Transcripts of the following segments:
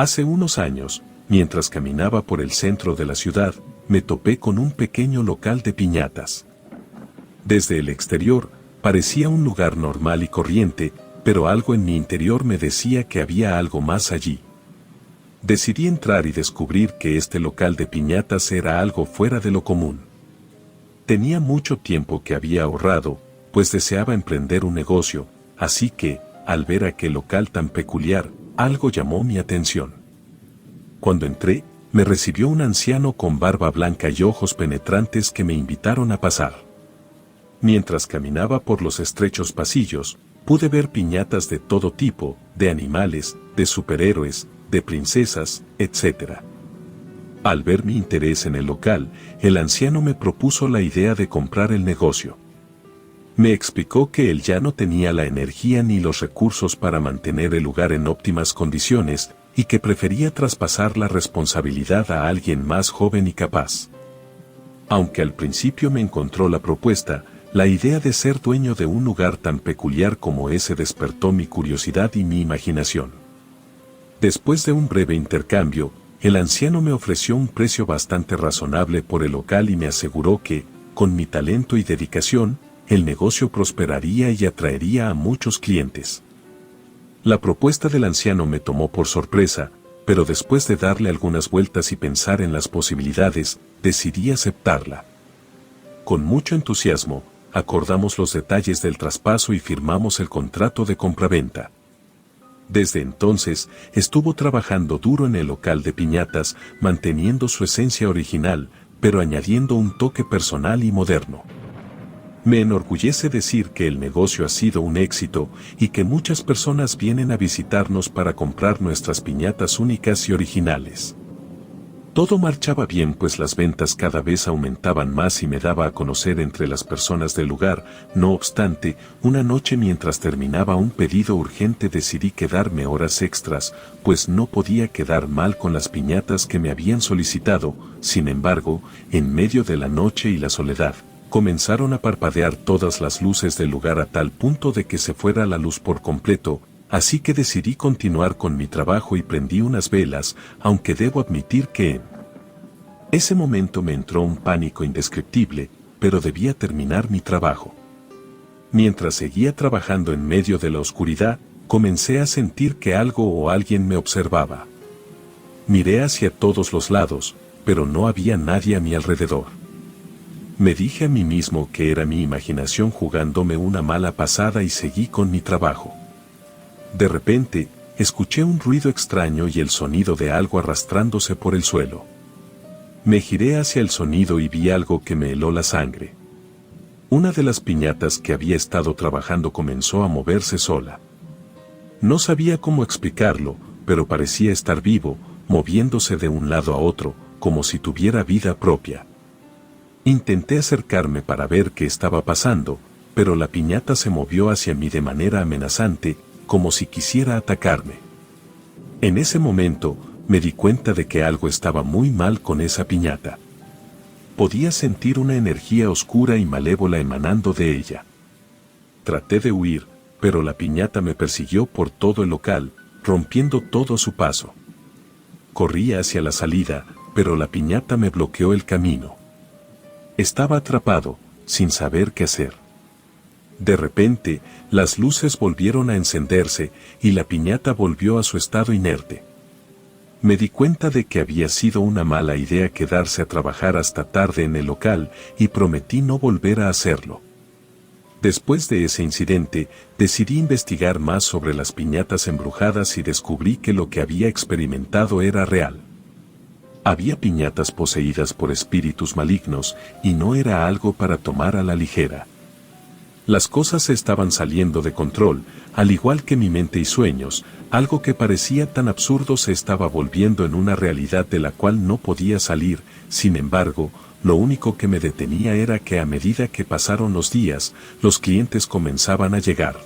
Hace unos años, mientras caminaba por el centro de la ciudad, me topé con un pequeño local de piñatas. Desde el exterior, parecía un lugar normal y corriente, pero algo en mi interior me decía que había algo más allí. Decidí entrar y descubrir que este local de piñatas era algo fuera de lo común. Tenía mucho tiempo que había ahorrado, pues deseaba emprender un negocio, así que, al ver aquel local tan peculiar, algo llamó mi atención. Cuando entré, me recibió un anciano con barba blanca y ojos penetrantes que me invitaron a pasar. Mientras caminaba por los estrechos pasillos, pude ver piñatas de todo tipo, de animales, de superhéroes, de princesas, etc. Al ver mi interés en el local, el anciano me propuso la idea de comprar el negocio. Me explicó que él ya no tenía la energía ni los recursos para mantener el lugar en óptimas condiciones y que prefería traspasar la responsabilidad a alguien más joven y capaz. Aunque al principio me encontró la propuesta, la idea de ser dueño de un lugar tan peculiar como ese despertó mi curiosidad y mi imaginación. Después de un breve intercambio, el anciano me ofreció un precio bastante razonable por el local y me aseguró que, con mi talento y dedicación, el negocio prosperaría y atraería a muchos clientes. La propuesta del anciano me tomó por sorpresa, pero después de darle algunas vueltas y pensar en las posibilidades, decidí aceptarla. Con mucho entusiasmo, acordamos los detalles del traspaso y firmamos el contrato de compraventa. Desde entonces, estuvo trabajando duro en el local de piñatas, manteniendo su esencia original, pero añadiendo un toque personal y moderno. Me enorgullece decir que el negocio ha sido un éxito y que muchas personas vienen a visitarnos para comprar nuestras piñatas únicas y originales. Todo marchaba bien, pues las ventas cada vez aumentaban más y me daba a conocer entre las personas del lugar. No obstante, una noche mientras terminaba un pedido urgente decidí quedarme horas extras, pues no podía quedar mal con las piñatas que me habían solicitado. Sin embargo, en medio de la noche y la soledad, comenzaron a parpadear todas las luces del lugar a tal punto de que se fuera la luz por completo. Así que decidí continuar con mi trabajo y prendí unas velas, aunque debo admitir que en ese momento me entró un pánico indescriptible, pero debía terminar mi trabajo. Mientras seguía trabajando en medio de la oscuridad, comencé a sentir que algo o alguien me observaba. Miré hacia todos los lados, pero no había nadie a mi alrededor. Me dije a mí mismo que era mi imaginación jugándome una mala pasada y seguí con mi trabajo. De repente, escuché un ruido extraño y el sonido de algo arrastrándose por el suelo. Me giré hacia el sonido y vi algo que me heló la sangre. Una de las piñatas que había estado trabajando comenzó a moverse sola. No sabía cómo explicarlo, pero parecía estar vivo, moviéndose de un lado a otro, como si tuviera vida propia. Intenté acercarme para ver qué estaba pasando, pero la piñata se movió hacia mí de manera amenazante, como si quisiera atacarme. En ese momento, me di cuenta de que algo estaba muy mal con esa piñata. Podía sentir una energía oscura y malévola emanando de ella. Traté de huir, pero la piñata me persiguió por todo el local, rompiendo todo a su paso. Corrí hacia la salida, pero la piñata me bloqueó el camino. Estaba atrapado, sin saber qué hacer. De repente, las luces volvieron a encenderse y la piñata volvió a su estado inerte. Me di cuenta de que había sido una mala idea quedarse a trabajar hasta tarde en el local y prometí no volver a hacerlo. Después de ese incidente, decidí investigar más sobre las piñatas embrujadas y descubrí que lo que había experimentado era real. Había piñatas poseídas por espíritus malignos y no era algo para tomar a la ligera. Las cosas se estaban saliendo de control, al igual que mi mente y sueños. Algo que parecía tan absurdo se estaba volviendo en una realidad de la cual no podía salir. Sin embargo, lo único que me detenía era que a medida que pasaron los días, los clientes comenzaban a llegar.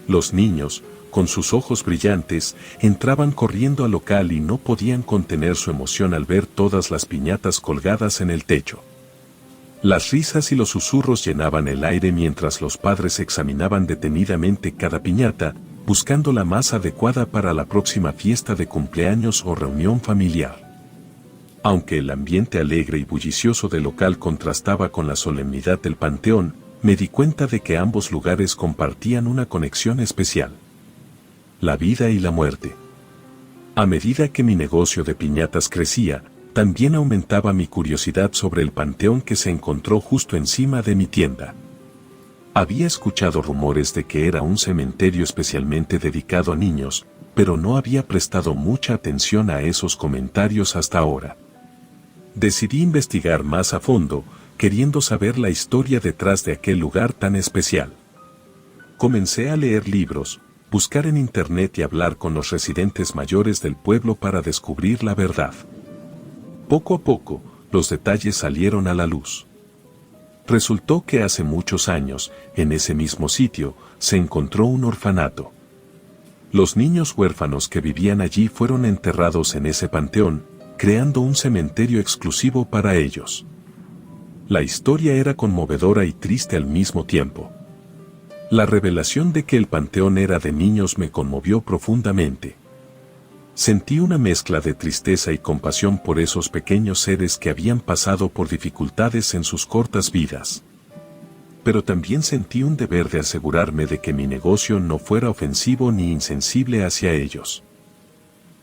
Los niños, con sus ojos brillantes, entraban corriendo al local y no podían contener su emoción al ver todas las piñatas colgadas en el techo. Las risas y los susurros llenaban el aire mientras los padres examinaban detenidamente cada piñata. buscando la más adecuada para la próxima fiesta de cumpleaños o reunión familiar. Aunque el ambiente alegre y bullicioso del local contrastaba con la solemnidad del panteón, me di cuenta de que ambos lugares compartían una conexión especial: la vida y la muerte. A medida que mi negocio de piñatas crecía, también aumentaba mi curiosidad sobre el panteón que se encontró justo encima de mi tienda. Había escuchado rumores de que era un cementerio especialmente dedicado a niños, pero no había prestado mucha atención a esos comentarios hasta ahora. Decidí investigar más a fondo, queriendo saber la historia detrás de aquel lugar tan especial. Comencé a leer libros, buscar en internet y hablar con los residentes mayores del pueblo para descubrir la verdad. Poco a poco, los detalles salieron a la luz. Resultó que hace muchos años, en ese mismo sitio, se encontró un orfanato. Los niños huérfanos que vivían allí fueron enterrados en ese panteón, creando un cementerio exclusivo para ellos. La historia era conmovedora y triste al mismo tiempo. La revelación de que el panteón era de niños me conmovió profundamente. Sentí una mezcla de tristeza y compasión por esos pequeños seres que habían pasado por dificultades en sus cortas vidas. Pero también sentí un deber de asegurarme de que mi negocio no fuera ofensivo ni insensible hacia ellos.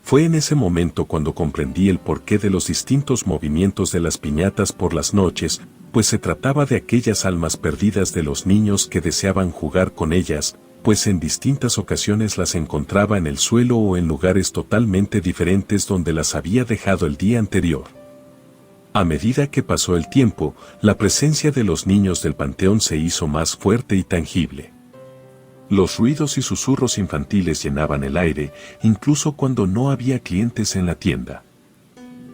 Fue en ese momento cuando comprendí el porqué de los distintos movimientos de las piñatas por las noches, pues se trataba de aquellas almas perdidas de los niños que deseaban jugar con ellas, pues en distintas ocasiones las encontraba en el suelo o en lugares totalmente diferentes donde las había dejado el día anterior. A medida que pasó el tiempo, la presencia de los niños del panteón se hizo más fuerte y tangible. Los ruidos y susurros infantiles llenaban el aire, incluso cuando no había clientes en la tienda.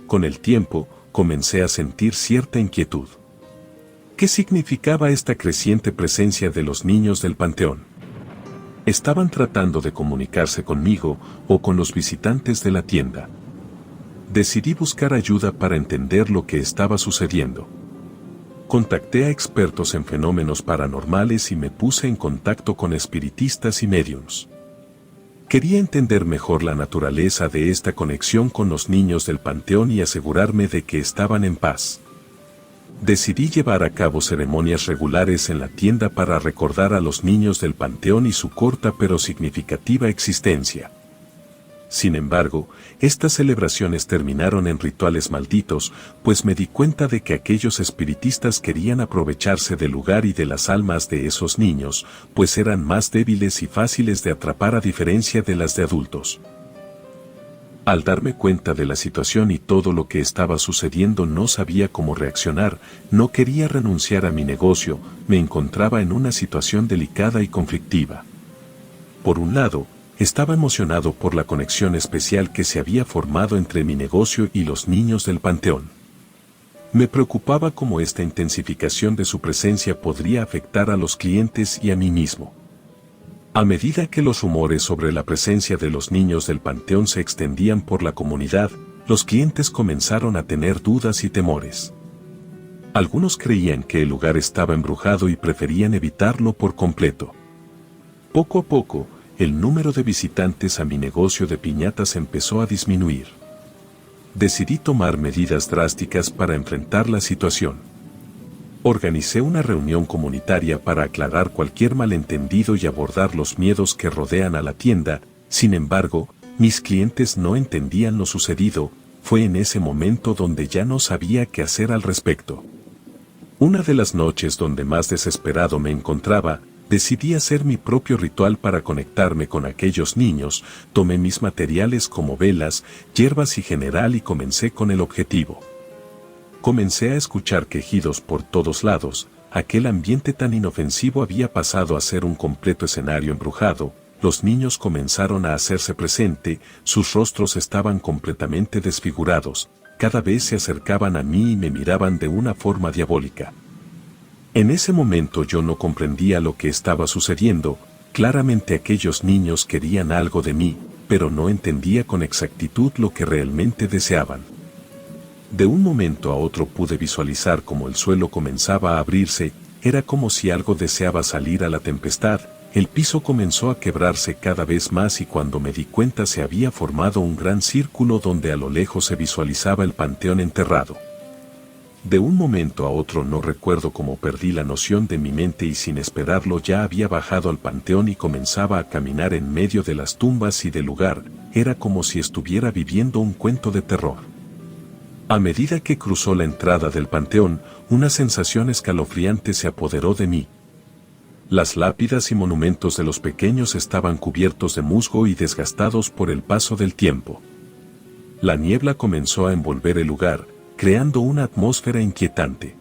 Con el tiempo, comencé a sentir cierta inquietud. ¿Qué significaba esta creciente presencia de los niños del panteón? ¿Estaban tratando de comunicarse conmigo o con los visitantes de la tienda? Decidí buscar ayuda para entender lo que estaba sucediendo. Contacté a expertos en fenómenos paranormales y me puse en contacto con espiritistas y médiums. Quería entender mejor la naturaleza de esta conexión con los niños del panteón y asegurarme de que estaban en paz. Decidí llevar a cabo ceremonias regulares en la tienda para recordar a los niños del panteón y su corta pero significativa existencia. Sin embargo, estas celebraciones terminaron en rituales malditos, pues me di cuenta de que aquellos espiritistas querían aprovecharse del lugar y de las almas de esos niños, pues eran más débiles y fáciles de atrapar a diferencia de las de adultos. Al darme cuenta de la situación y todo lo que estaba sucediendo, no sabía cómo reaccionar, no quería renunciar a mi negocio, me encontraba en una situación delicada y conflictiva. Por un lado, estaba emocionado por la conexión especial que se había formado entre mi negocio y los niños del panteón. Me preocupaba cómo esta intensificación de su presencia podría afectar a los clientes y a mí mismo. A medida que los rumores sobre la presencia de los niños del panteón se extendían por la comunidad, los clientes comenzaron a tener dudas y temores. Algunos creían que el lugar estaba embrujado y preferían evitarlo por completo. Poco a poco, el número de visitantes a mi negocio de piñatas empezó a disminuir. Decidí tomar medidas drásticas para enfrentar la situación. Organicé una reunión comunitaria para aclarar cualquier malentendido y abordar los miedos que rodean a la tienda. Sin embargo, mis clientes no entendían lo sucedido. Fue en ese momento donde ya no sabía qué hacer al respecto. Una de las noches donde más desesperado me encontraba, decidí hacer mi propio ritual para conectarme con aquellos niños. Tomé mis materiales como velas, hierbas y general y comencé con el objetivo. Comencé a escuchar quejidos por todos lados. Aquel ambiente tan inofensivo había pasado a ser un completo escenario embrujado. Los niños comenzaron a hacerse presente, sus rostros estaban completamente desfigurados, cada vez se acercaban a mí y me miraban de una forma diabólica. En ese momento yo no comprendía lo que estaba sucediendo. Claramente aquellos niños querían algo de mí, pero no entendía con exactitud lo que realmente deseaban. De un momento a otro pude visualizar cómo el suelo comenzaba a abrirse, era como si algo deseaba salir a la tempestad. el piso comenzó a quebrarse cada vez más y cuando me di cuenta se había formado un gran círculo donde a lo lejos se visualizaba el panteón enterrado. De un momento a otro no recuerdo cómo perdí la noción de mi mente y sin esperarlo ya había bajado al panteón y comenzaba a caminar en medio de las tumbas y del lugar, era como si estuviera viviendo un cuento de terror. A medida que cruzó la entrada del panteón, una sensación escalofriante se apoderó de mí. Las lápidas y monumentos de los pequeños estaban cubiertos de musgo y desgastados por el paso del tiempo. La niebla comenzó a envolver el lugar, creando una atmósfera inquietante.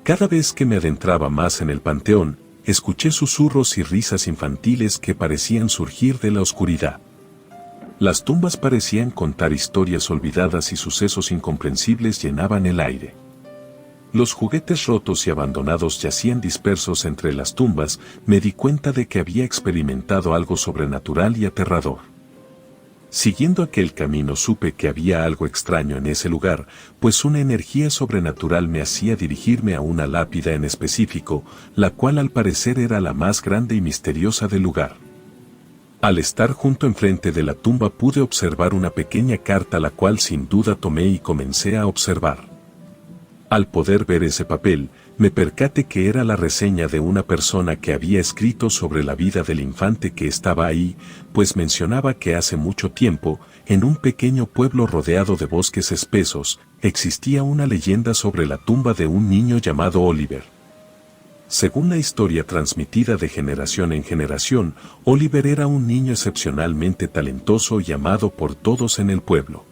Cada vez que me adentraba más en el panteón, escuché susurros y risas infantiles que parecían surgir de la oscuridad. Las tumbas parecían contar historias olvidadas y sucesos incomprensibles llenaban el aire. Los juguetes rotos y abandonados yacían dispersos entre las tumbas, me di cuenta de que había experimentado algo sobrenatural y aterrador. Siguiendo aquel camino supe que había algo extraño en ese lugar, pues una energía sobrenatural me hacía dirigirme a una lápida en específico, la cual al parecer era la más grande y misteriosa del lugar. Al estar junto enfrente de la tumba pude observar una pequeña carta la cual sin duda tomé y comencé a observar. Al poder ver ese papel, me percaté que era la reseña de una persona que había escrito sobre la vida del infante que estaba ahí, pues mencionaba que hace mucho tiempo, en un pequeño pueblo rodeado de bosques espesos, existía una leyenda sobre la tumba de un niño llamado Oliver. Según la historia transmitida de generación en generación, Oliver era un niño excepcionalmente talentoso y amado por todos en el pueblo.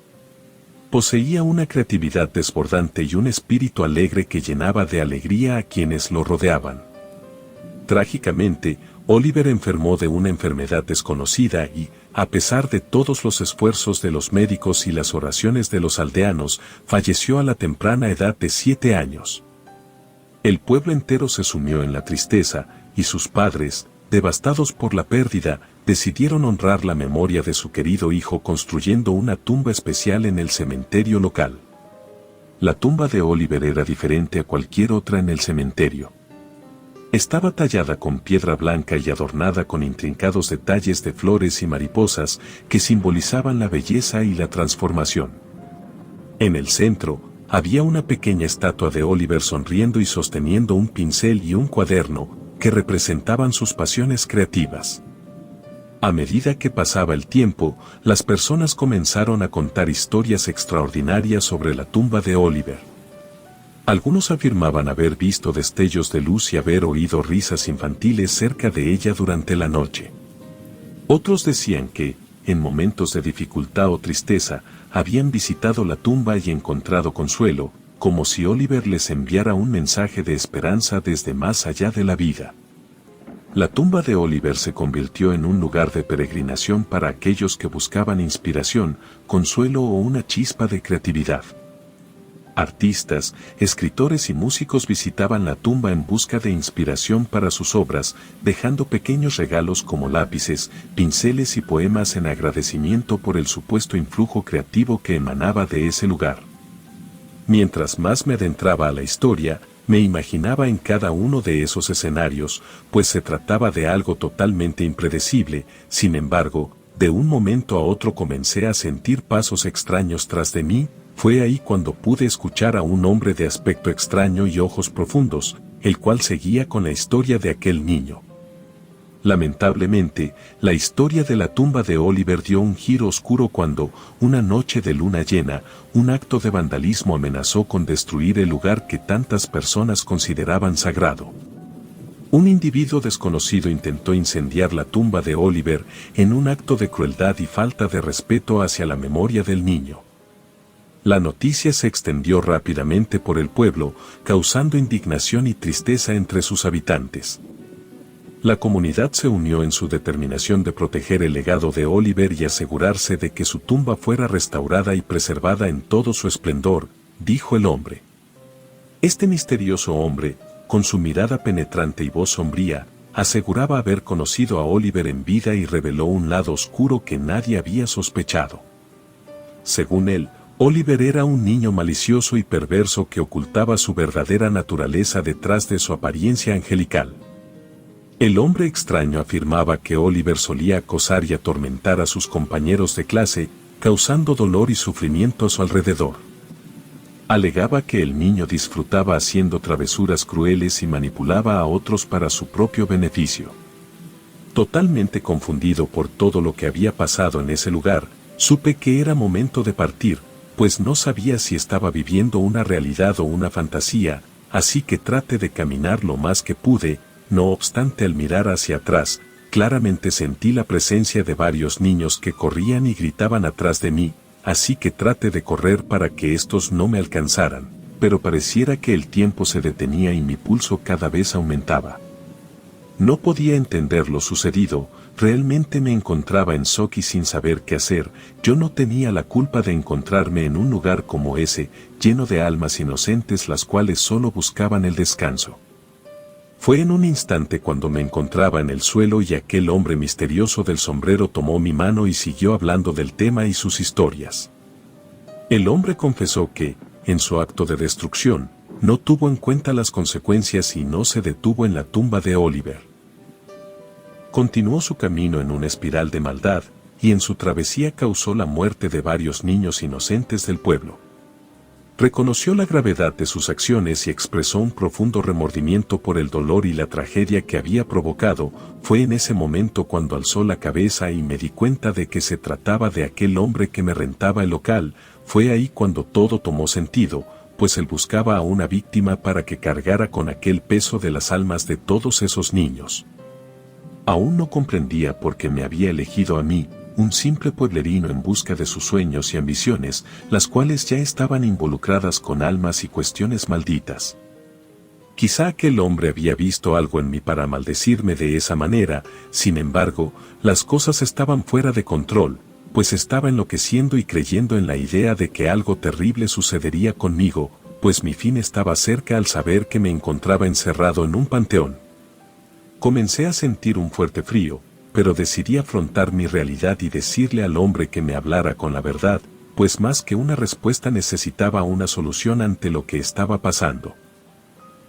Poseía una creatividad desbordante y un espíritu alegre que llenaba de alegría a quienes lo rodeaban. Trágicamente, Oliver enfermó de una enfermedad desconocida y, a pesar de todos los esfuerzos de los médicos y las oraciones de los aldeanos, falleció a la temprana edad de 7 años. El pueblo entero se sumió en la tristeza, y sus padres, devastados por la pérdida, decidieron honrar la memoria de su querido hijo construyendo una tumba especial en el cementerio local. La tumba de Oliver era diferente a cualquier otra en el cementerio. Estaba tallada con piedra blanca y adornada con intrincados detalles de flores y mariposas que simbolizaban la belleza y la transformación. En el centro, había una pequeña estatua de Oliver sonriendo y sosteniendo un pincel y un cuaderno, que representaban sus pasiones creativas. A medida que pasaba el tiempo, las personas comenzaron a contar historias extraordinarias sobre la tumba de Oliver. Algunos afirmaban haber visto destellos de luz y haber oído risas infantiles cerca de ella durante la noche. Otros decían que, en momentos de dificultad o tristeza, habían visitado la tumba y encontrado consuelo, como si Oliver les enviara un mensaje de esperanza desde más allá de la vida. La tumba de Oliver se convirtió en un lugar de peregrinación para aquellos que buscaban inspiración, consuelo o una chispa de creatividad. Artistas, escritores y músicos visitaban la tumba en busca de inspiración para sus obras, dejando pequeños regalos como lápices, pinceles y poemas en agradecimiento por el supuesto influjo creativo que emanaba de ese lugar. Mientras más me adentraba a la historia, me imaginaba en cada uno de esos escenarios, pues se trataba de algo totalmente impredecible. Sin embargo, de un momento a otro comencé a sentir pasos extraños tras de mí. Fue ahí cuando pude escuchar a un hombre de aspecto extraño y ojos profundos, el cual seguía con la historia de aquel niño. Lamentablemente, la historia de la tumba de Oliver dio un giro oscuro cuando, una noche de luna llena, un acto de vandalismo amenazó con destruir el lugar que tantas personas consideraban sagrado. Un individuo desconocido intentó incendiar la tumba de Oliver en un acto de crueldad y falta de respeto hacia la memoria del niño. La noticia se extendió rápidamente por el pueblo, causando indignación y tristeza entre sus habitantes. La comunidad se unió en su determinación de proteger el legado de Oliver y asegurarse de que su tumba fuera restaurada y preservada en todo su esplendor, dijo el hombre. Este misterioso hombre, con su mirada penetrante y voz sombría, aseguraba haber conocido a Oliver en vida y reveló un lado oscuro que nadie había sospechado. Según él, Oliver era un niño malicioso y perverso que ocultaba su verdadera naturaleza detrás de su apariencia angelical. El hombre extraño afirmaba que Oliver solía acosar y atormentar a sus compañeros de clase, causando dolor y sufrimiento a su alrededor. Alegaba que el niño disfrutaba haciendo travesuras crueles y manipulaba a otros para su propio beneficio. Totalmente confundido por todo lo que había pasado en ese lugar, supe que era momento de partir, pues no sabía si estaba viviendo una realidad o una fantasía, así que traté de caminar lo más que pude. No obstante, al mirar hacia atrás, claramente sentí la presencia de varios niños que corrían y gritaban atrás de mí, así que traté de correr para que estos no me alcanzaran, pero pareciera que el tiempo se detenía y mi pulso cada vez aumentaba. No podía entender lo sucedido, realmente me encontraba en shock y sin saber qué hacer. Yo no tenía la culpa de encontrarme en un lugar como ese, lleno de almas inocentes las cuales solo buscaban el descanso. Fue en un instante cuando me encontraba en el suelo y aquel hombre misterioso del sombrero tomó mi mano y siguió hablando del tema y sus historias. El hombre confesó que, en su acto de destrucción, no tuvo en cuenta las consecuencias y no se detuvo en la tumba de Oliver. Continuó su camino en una espiral de maldad, y en su travesía causó la muerte de varios niños inocentes del pueblo. Reconoció la gravedad de sus acciones y expresó un profundo remordimiento por el dolor y la tragedia que había provocado. Fue en ese momento cuando alzó la cabeza y me di cuenta de que se trataba de aquel hombre que me rentaba el local. Fue ahí cuando todo tomó sentido, pues él buscaba a una víctima para que cargara con aquel peso de las almas de todos esos niños. Aún no comprendía por qué me había elegido a mí, un simple pueblerino en busca de sus sueños y ambiciones, las cuales ya estaban involucradas con almas y cuestiones malditas. Quizá aquel hombre había visto algo en mí para maldecirme de esa manera. Sin embargo, las cosas estaban fuera de control, pues estaba enloqueciendo y creyendo en la idea de que algo terrible sucedería conmigo, pues mi fin estaba cerca al saber que me encontraba encerrado en un panteón. Comencé a sentir un fuerte frío, pero decidí afrontar mi realidad y decirle al hombre que me hablara con la verdad, pues más que una respuesta necesitaba una solución ante lo que estaba pasando.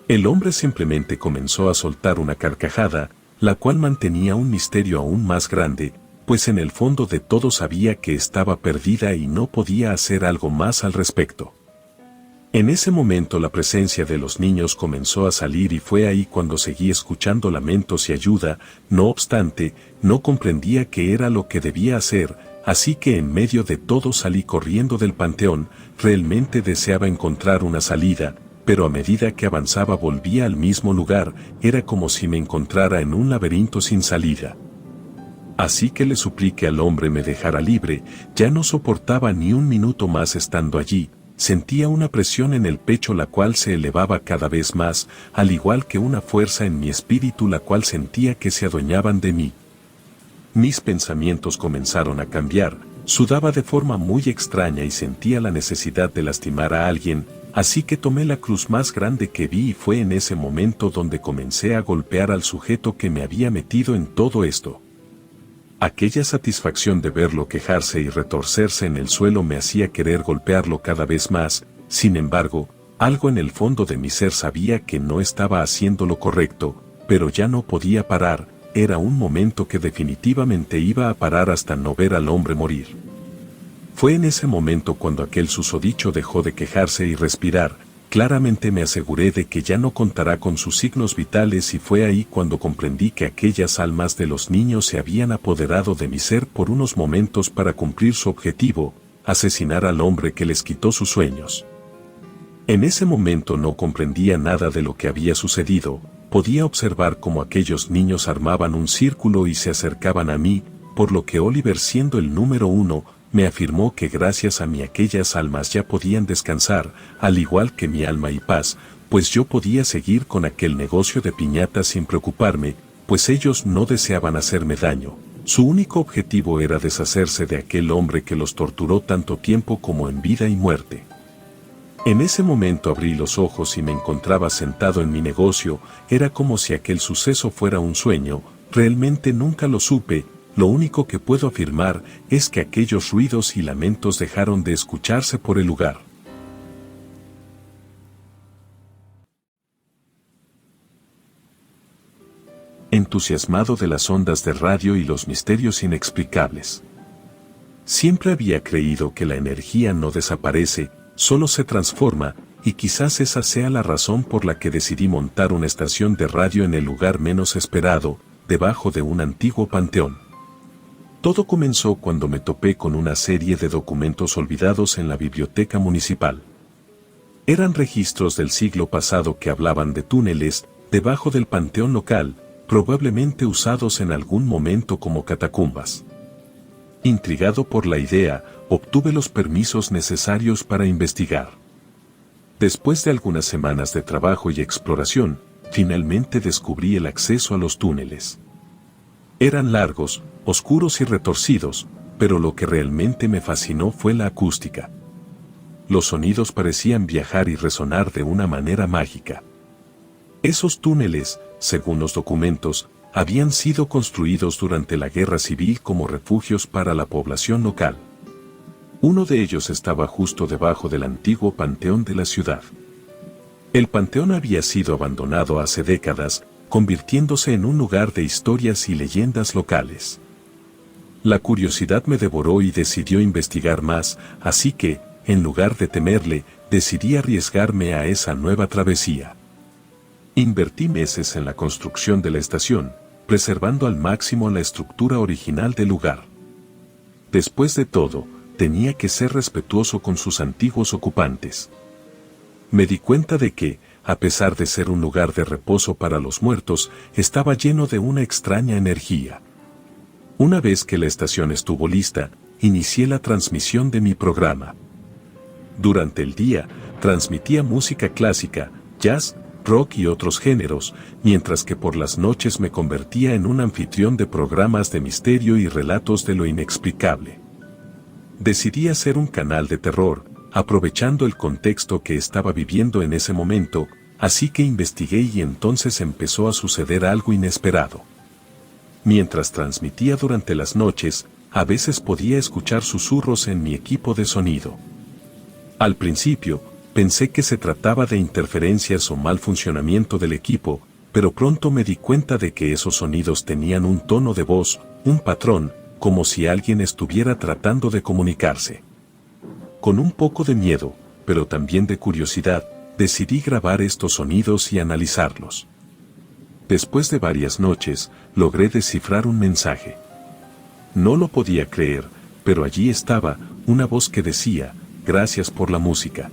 El hombre simplemente comenzó a soltar una carcajada, la cual mantenía un misterio aún más grande, pues en el fondo de todo sabía que estaba perdida y no podía hacer algo más al respecto. En ese momento la presencia de los niños comenzó a salir y fue ahí cuando seguí escuchando lamentos y ayuda. No obstante, no comprendía qué era lo que debía hacer, así que en medio de todo salí corriendo del panteón. Realmente deseaba encontrar una salida, pero a medida que avanzaba volvía al mismo lugar. Era como si me encontrara en un laberinto sin salida. Así que le supliqué al hombre me dejara libre. Ya no soportaba ni un minuto más estando allí. Sentía una presión en el pecho la cual se elevaba cada vez más, al igual que una fuerza en mi espíritu la cual sentía que se adueñaban de mí. Mis pensamientos comenzaron a cambiar, sudaba de forma muy extraña y sentía la necesidad de lastimar a alguien, así que tomé la cruz más grande que vi y fue en ese momento donde comencé a golpear al sujeto que me había metido en todo esto. Aquella satisfacción de verlo quejarse y retorcerse en el suelo me hacía querer golpearlo cada vez más. Sin embargo, algo en el fondo de mi ser sabía que no estaba haciendo lo correcto, pero ya no podía parar. Era un momento que definitivamente iba a parar hasta no ver al hombre morir. Fue en ese momento cuando aquel susodicho dejó de quejarse y respirar. Claramente me aseguré de que ya no contará con sus signos vitales y fue ahí cuando comprendí que aquellas almas de los niños se habían apoderado de mi ser por unos momentos para cumplir su objetivo, asesinar al hombre que les quitó sus sueños. En ese momento no comprendía nada de lo que había sucedido. Podía observar cómo aquellos niños armaban un círculo y se acercaban a mí, por lo que Oliver, siendo el número 1, me afirmó que gracias a mí aquellas almas ya podían descansar, al igual que mi alma y paz, pues yo podía seguir con aquel negocio de piñatas sin preocuparme, pues ellos no deseaban hacerme daño. Su único objetivo era deshacerse de aquel hombre que los torturó tanto tiempo como en vida y muerte. En ese momento abrí los ojos y me encontraba sentado en mi negocio. Era como si aquel suceso fuera un sueño. Realmente nunca lo supe. Lo único que puedo afirmar es que aquellos ruidos y lamentos dejaron de escucharse por el lugar. entusiasmado de las ondas de radio y los misterios inexplicables. Siempre había creído que la energía no desaparece, solo se transforma, y quizás esa sea la razón por la que decidí montar una estación de radio en el lugar menos esperado, debajo de un antiguo panteón. Todo comenzó cuando me topé con una serie de documentos olvidados en la biblioteca municipal. Eran registros del siglo pasado que hablaban de túneles debajo del panteón local, probablemente usados en algún momento como catacumbas. Intrigado por la idea, obtuve los permisos necesarios para investigar. Después de algunas semanas de trabajo y exploración, finalmente descubrí el acceso a los túneles. Eran largos, oscuros y retorcidos, pero lo que realmente me fascinó fue la acústica. Los sonidos parecían viajar y resonar de una manera mágica. Esos túneles, según los documentos, habían sido construidos durante la Guerra Civil como refugios para la población local. Uno de ellos estaba justo debajo del antiguo panteón de la ciudad. El panteón había sido abandonado hace décadas, convirtiéndose en un lugar de historias y leyendas locales. La curiosidad me devoró y decidió investigar más, así que, en lugar de temerle, decidí arriesgarme a esa nueva travesía. Invertí meses en la construcción de la estación, preservando al máximo la estructura original del lugar. Después de todo, tenía que ser respetuoso con sus antiguos ocupantes. Me di cuenta de que, a pesar de ser un lugar de reposo para los muertos, estaba lleno de una extraña energía. Una vez que la estación estuvo lista, inicié la transmisión de mi programa. Durante el día, transmitía música clásica, jazz, rock y otros géneros, mientras que por las noches me convertía en un anfitrión de programas de misterio y relatos de lo inexplicable. Decidí hacer un canal de terror, aprovechando el contexto que estaba viviendo en ese momento, así que investigué y entonces empezó a suceder algo inesperado. Mientras transmitía durante las noches, a veces podía escuchar susurros en mi equipo de sonido. Al principio, pensé que se trataba de interferencias o mal funcionamiento del equipo, pero pronto me di cuenta de que esos sonidos tenían un tono de voz, un patrón, como si alguien estuviera tratando de comunicarse. Con un poco de miedo, pero también de curiosidad, decidí grabar estos sonidos y analizarlos. Después de varias noches, logré descifrar un mensaje. No lo podía creer, pero allí estaba, una voz que decía, «Gracias por la música».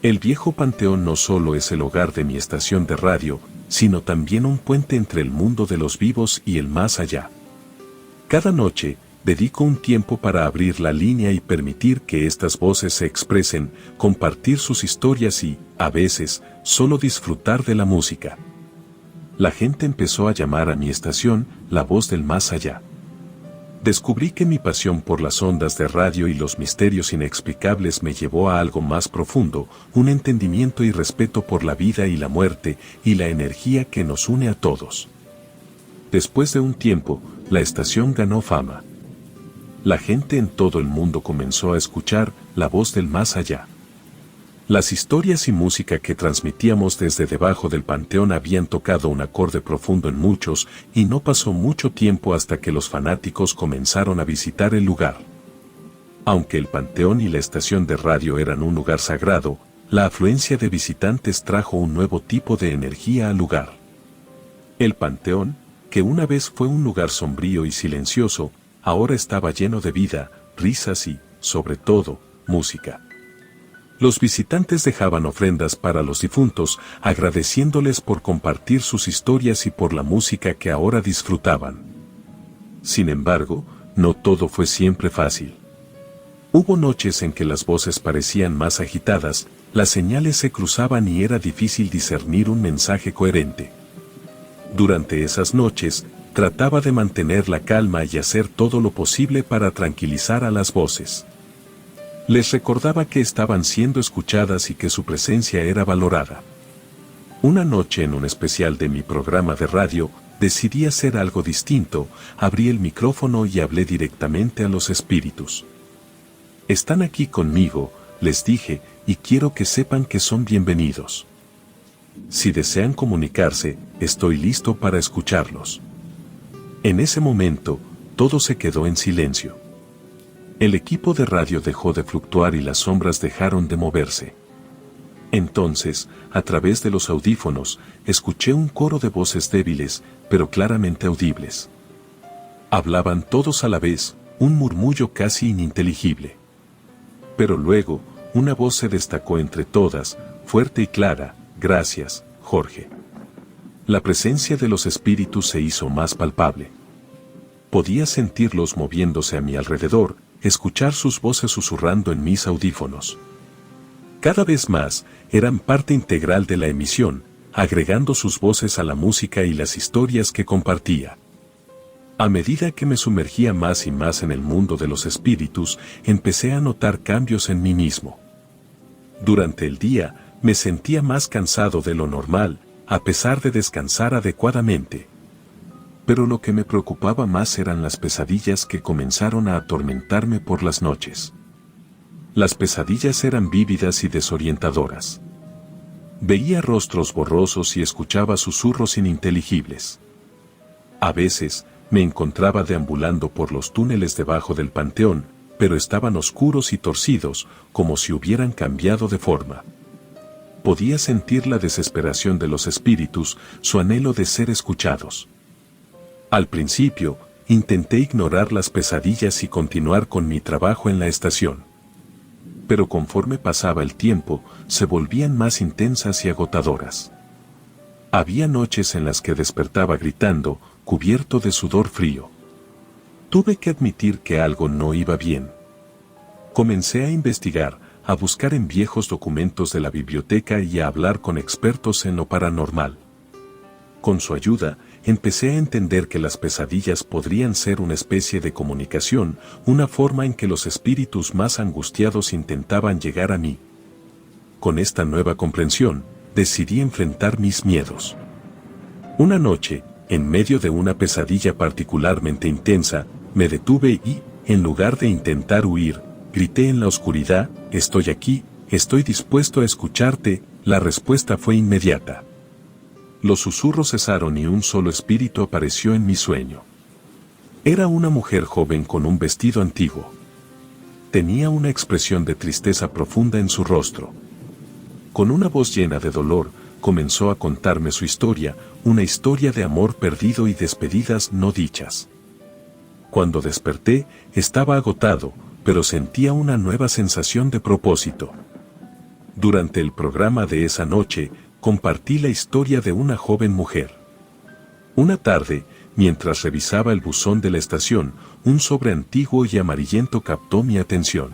El viejo panteón no solo es el hogar de mi estación de radio, sino también un puente entre el mundo de los vivos y el más allá. Cada noche, dedico un tiempo para abrir la línea y permitir que estas voces se expresen, compartir sus historias y, a veces, solo disfrutar de la música. La gente empezó a llamar a mi estación la voz del más allá. Descubrí que mi pasión por las ondas de radio y los misterios inexplicables me llevó a algo más profundo, un entendimiento y respeto por la vida y la muerte y la energía que nos une a todos. Después de un tiempo, la estación ganó fama. La gente en todo el mundo comenzó a escuchar la voz del más allá. Las historias y música que transmitíamos desde debajo del panteón habían tocado un acorde profundo en muchos, y no pasó mucho tiempo hasta que los fanáticos comenzaron a visitar el lugar. Aunque el panteón y la estación de radio eran un lugar sagrado, la afluencia de visitantes trajo un nuevo tipo de energía al lugar. El panteón, que una vez fue un lugar sombrío y silencioso, ahora estaba lleno de vida, risas y, sobre todo, música. Los visitantes dejaban ofrendas para los difuntos, agradeciéndoles por compartir sus historias y por la música que ahora disfrutaban. Sin embargo, no todo fue siempre fácil. Hubo noches en que las voces parecían más agitadas, las señales se cruzaban y era difícil discernir un mensaje coherente. Durante esas noches, trataba de mantener la calma y hacer todo lo posible para tranquilizar a las voces. Les recordaba que estaban siendo escuchadas y que su presencia era valorada. Una noche en un especial de mi programa de radio, decidí hacer algo distinto, abrí el micrófono y hablé directamente a los espíritus. Están aquí conmigo, les dije, y quiero que sepan que son bienvenidos. Si desean comunicarse, estoy listo para escucharlos. En ese momento, todo se quedó en silencio. El equipo de radio dejó de fluctuar y las sombras dejaron de moverse. Entonces, a través de los audífonos, escuché un coro de voces débiles, pero claramente audibles. Hablaban todos a la vez, un murmullo casi ininteligible. Pero luego, una voz se destacó entre todas, fuerte y clara: gracias, Jorge. La presencia de los espíritus se hizo más palpable. Podía sentirlos moviéndose a mi alrededor, escuchar sus voces susurrando en mis audífonos. Cada vez más, eran parte integral de la emisión, agregando sus voces a la música y las historias que compartía. A medida que me sumergía más y más en el mundo de los espíritus, empecé a notar cambios en mí mismo. Durante el día, me sentía más cansado de lo normal, a pesar de descansar adecuadamente. Pero lo que me preocupaba más eran las pesadillas que comenzaron a atormentarme por las noches. Las pesadillas eran vívidas y desorientadoras. Veía rostros borrosos y escuchaba susurros ininteligibles. A veces, me encontraba deambulando por los túneles debajo del panteón, pero estaban oscuros y torcidos, como si hubieran cambiado de forma. Podía sentir la desesperación de los espíritus, su anhelo de ser escuchados. Al principio, intenté ignorar las pesadillas y continuar con mi trabajo en la estación. Pero conforme pasaba el tiempo, se volvían más intensas y agotadoras. Había noches en las que despertaba gritando, cubierto de sudor frío. Tuve que admitir que algo no iba bien. Comencé a investigar, a buscar en viejos documentos de la biblioteca y a hablar con expertos en lo paranormal. Con su ayuda, empecé a entender que las pesadillas podrían ser una especie de comunicación, una forma en que los espíritus más angustiados intentaban llegar a mí. Con esta nueva comprensión, decidí enfrentar mis miedos. Una noche, en medio de una pesadilla particularmente intensa, me detuve y, en lugar de intentar huir, grité en la oscuridad: «Estoy aquí, estoy dispuesto a escucharte». La respuesta fue inmediata. Los susurros cesaron y un solo espíritu apareció en mi sueño. Era una mujer joven con un vestido antiguo. Tenía una expresión de tristeza profunda en su rostro. Con una voz llena de dolor, comenzó a contarme su historia, una historia de amor perdido y despedidas no dichas. Cuando desperté, estaba agotado, pero sentía una nueva sensación de propósito. Durante el programa de esa noche, compartí la historia de una joven mujer. Una tarde, mientras revisaba el buzón de la estación, un sobre antiguo y amarillento captó mi atención.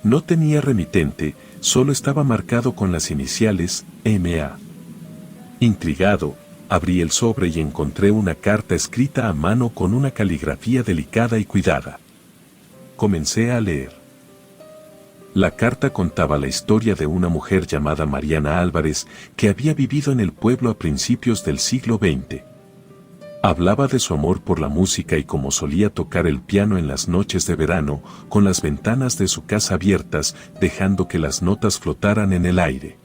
No tenía remitente, solo estaba marcado con las iniciales M.A. Intrigado, abrí el sobre y encontré una carta escrita a mano con una caligrafía delicada y cuidada. Comencé a leer. La carta contaba la historia de una mujer llamada Mariana Álvarez, que había vivido en el pueblo a principios del siglo XX. Hablaba de su amor por la música y cómo solía tocar el piano en las noches de verano, con las ventanas de su casa abiertas, dejando que las notas flotaran en el aire.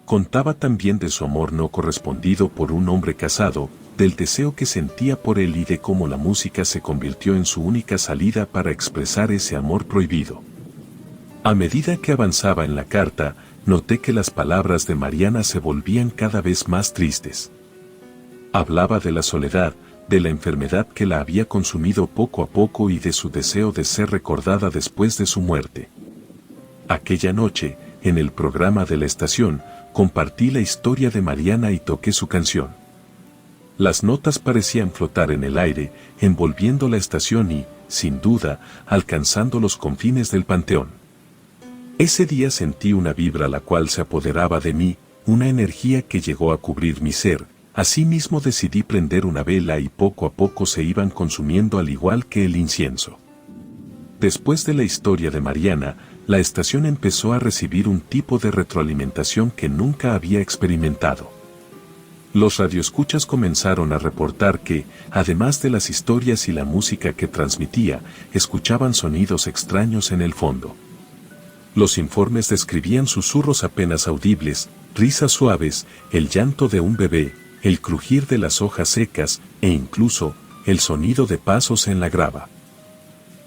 Contaba también de su amor no correspondido por un hombre casado, del deseo que sentía por él y de cómo la música se convirtió en su única salida para expresar ese amor prohibido. A medida que avanzaba en la carta, noté que las palabras de Mariana se volvían cada vez más tristes. Hablaba de la soledad, de la enfermedad que la había consumido poco a poco y de su deseo de ser recordada después de su muerte. Aquella noche, en el programa de la estación, compartí la historia de Mariana y toqué su canción. Las notas parecían flotar en el aire, envolviendo la estación y, sin duda, alcanzando los confines del panteón. Ese día sentí una vibra la cual se apoderaba de mí, una energía que llegó a cubrir mi ser. Asimismo decidí prender una vela y poco a poco se iban consumiendo al igual que el incienso. Después de la historia de Mariana, la estación empezó a recibir un tipo de retroalimentación que nunca había experimentado. Los radioescuchas comenzaron a reportar que, además de las historias y la música que transmitía, escuchaban sonidos extraños en el fondo. Los informes describían susurros apenas audibles, risas suaves, el llanto de un bebé, el crujir de las hojas secas e incluso el sonido de pasos en la grava.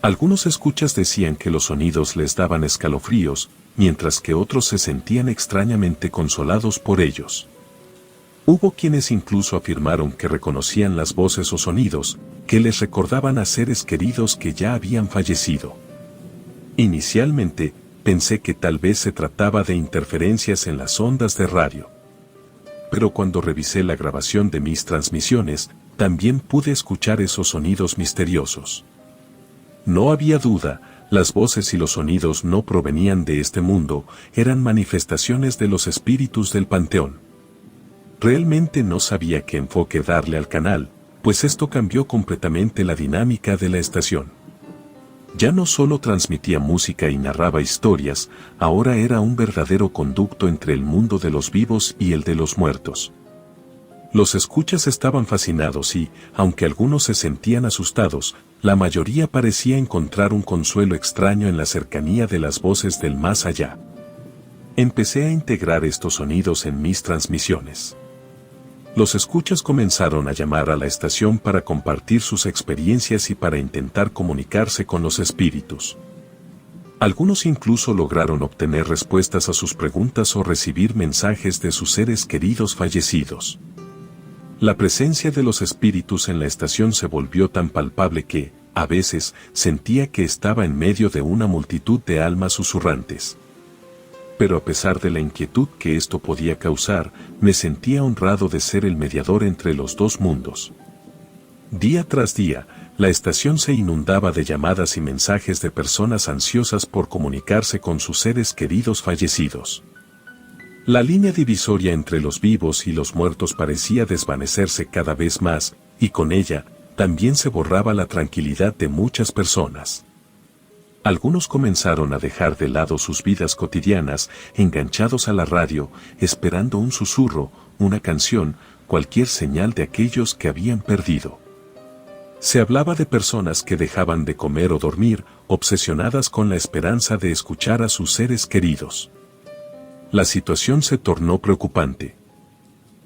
Algunos escuchas decían que los sonidos les daban escalofríos, mientras que otros se sentían extrañamente consolados por ellos. Hubo quienes incluso afirmaron que reconocían las voces o sonidos que les recordaban a seres queridos que ya habían fallecido. Inicialmente, pensé que tal vez se trataba de interferencias en las ondas de radio. Pero cuando revisé la grabación de mis transmisiones, también pude escuchar esos sonidos misteriosos. No había duda, las voces y los sonidos no provenían de este mundo, eran manifestaciones de los espíritus del panteón. Realmente no sabía qué enfoque darle al canal, pues esto cambió completamente la dinámica de la estación. Ya no solo transmitía música y narraba historias, ahora era un verdadero conducto entre el mundo de los vivos y el de los muertos. Los escuchas estaban fascinados y, aunque algunos se sentían asustados, la mayoría parecía encontrar un consuelo extraño en la cercanía de las voces del más allá. Empecé a integrar estos sonidos en mis transmisiones. Los escuchas comenzaron a llamar a la estación para compartir sus experiencias y para intentar comunicarse con los espíritus. Algunos incluso lograron obtener respuestas a sus preguntas o recibir mensajes de sus seres queridos fallecidos. La presencia de los espíritus en la estación se volvió tan palpable que, a veces, sentía que estaba en medio de una multitud de almas susurrantes. Pero a pesar de la inquietud que esto podía causar, me sentía honrado de ser el mediador entre los dos mundos. Día tras día, la estación se inundaba de llamadas y mensajes de personas ansiosas por comunicarse con sus seres queridos fallecidos. La línea divisoria entre los vivos y los muertos parecía desvanecerse cada vez más, y con ella, también se borraba la tranquilidad de muchas personas. Algunos comenzaron a dejar de lado sus vidas cotidianas, enganchados a la radio, esperando un susurro, una canción, cualquier señal de aquellos que habían perdido. Se hablaba de personas que dejaban de comer o dormir, obsesionadas con la esperanza de escuchar a sus seres queridos. La situación se tornó preocupante.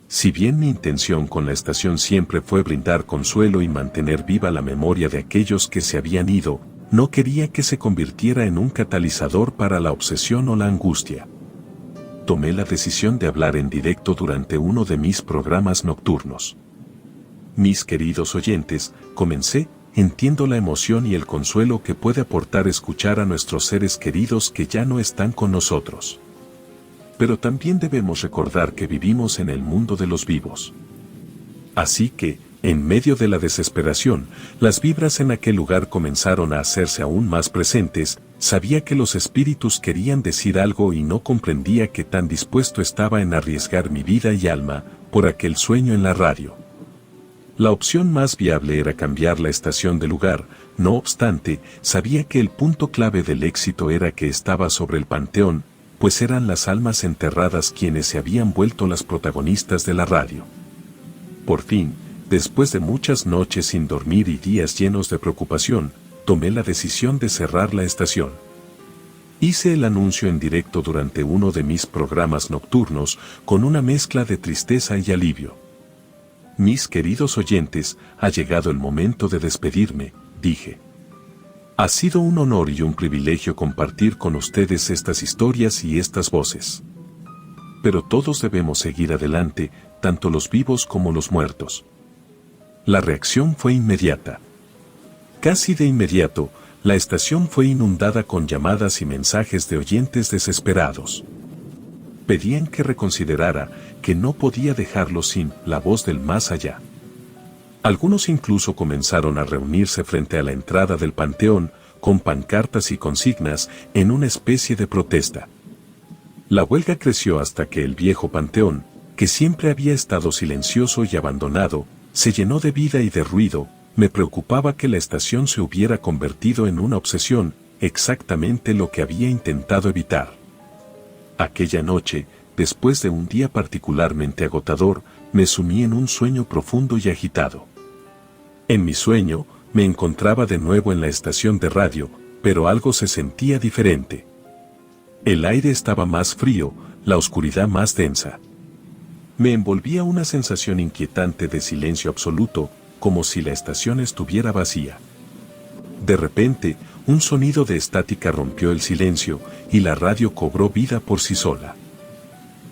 Si bien mi intención con la estación siempre fue brindar consuelo y mantener viva la memoria de aquellos que se habían ido, no quería que se convirtiera en un catalizador para la obsesión o la angustia. Tomé la decisión de hablar en directo durante uno de mis programas nocturnos. Mis queridos oyentes, comencé, entiendo la emoción y el consuelo que puede aportar escuchar a nuestros seres queridos que ya no están con nosotros. Pero también debemos recordar que vivimos en el mundo de los vivos. Así que, en medio de la desesperación, las vibras en aquel lugar comenzaron a hacerse aún más presentes. Sabía que los espíritus querían decir algo y no comprendía qué tan dispuesto estaba en arriesgar mi vida y alma por aquel sueño en la radio. La opción más viable era cambiar la estación de lugar, no obstante, sabía que el punto clave del éxito era que estaba sobre el panteón, pues eran las almas enterradas quienes se habían vuelto las protagonistas de la radio. Por fin, después de muchas noches sin dormir y días llenos de preocupación, tomé la decisión de cerrar la estación. Hice el anuncio en directo durante uno de mis programas nocturnos con una mezcla de tristeza y alivio. Mis queridos oyentes, ha llegado el momento de despedirme, dije. Ha sido un honor y un privilegio compartir con ustedes estas historias y estas voces. Pero todos debemos seguir adelante, tanto los vivos como los muertos. La reacción fue inmediata. Casi de inmediato, la estación fue inundada con llamadas y mensajes de oyentes desesperados. Pedían que reconsiderara, que no podía dejarlo sin la voz del más allá. Algunos incluso comenzaron a reunirse frente a la entrada del panteón, con pancartas y consignas, en una especie de protesta. La huelga creció hasta que el viejo panteón, que siempre había estado silencioso y abandonado, se llenó de vida y de ruido. Me preocupaba que la estación se hubiera convertido en una obsesión, exactamente lo que había intentado evitar. Aquella noche, después de un día particularmente agotador, me sumí en un sueño profundo y agitado. En mi sueño, me encontraba de nuevo en la estación de radio, pero algo se sentía diferente. El aire estaba más frío, la oscuridad más densa. Me envolvía una sensación inquietante de silencio absoluto, como si la estación estuviera vacía. De repente, un sonido de estática rompió el silencio, y la radio cobró vida por sí sola.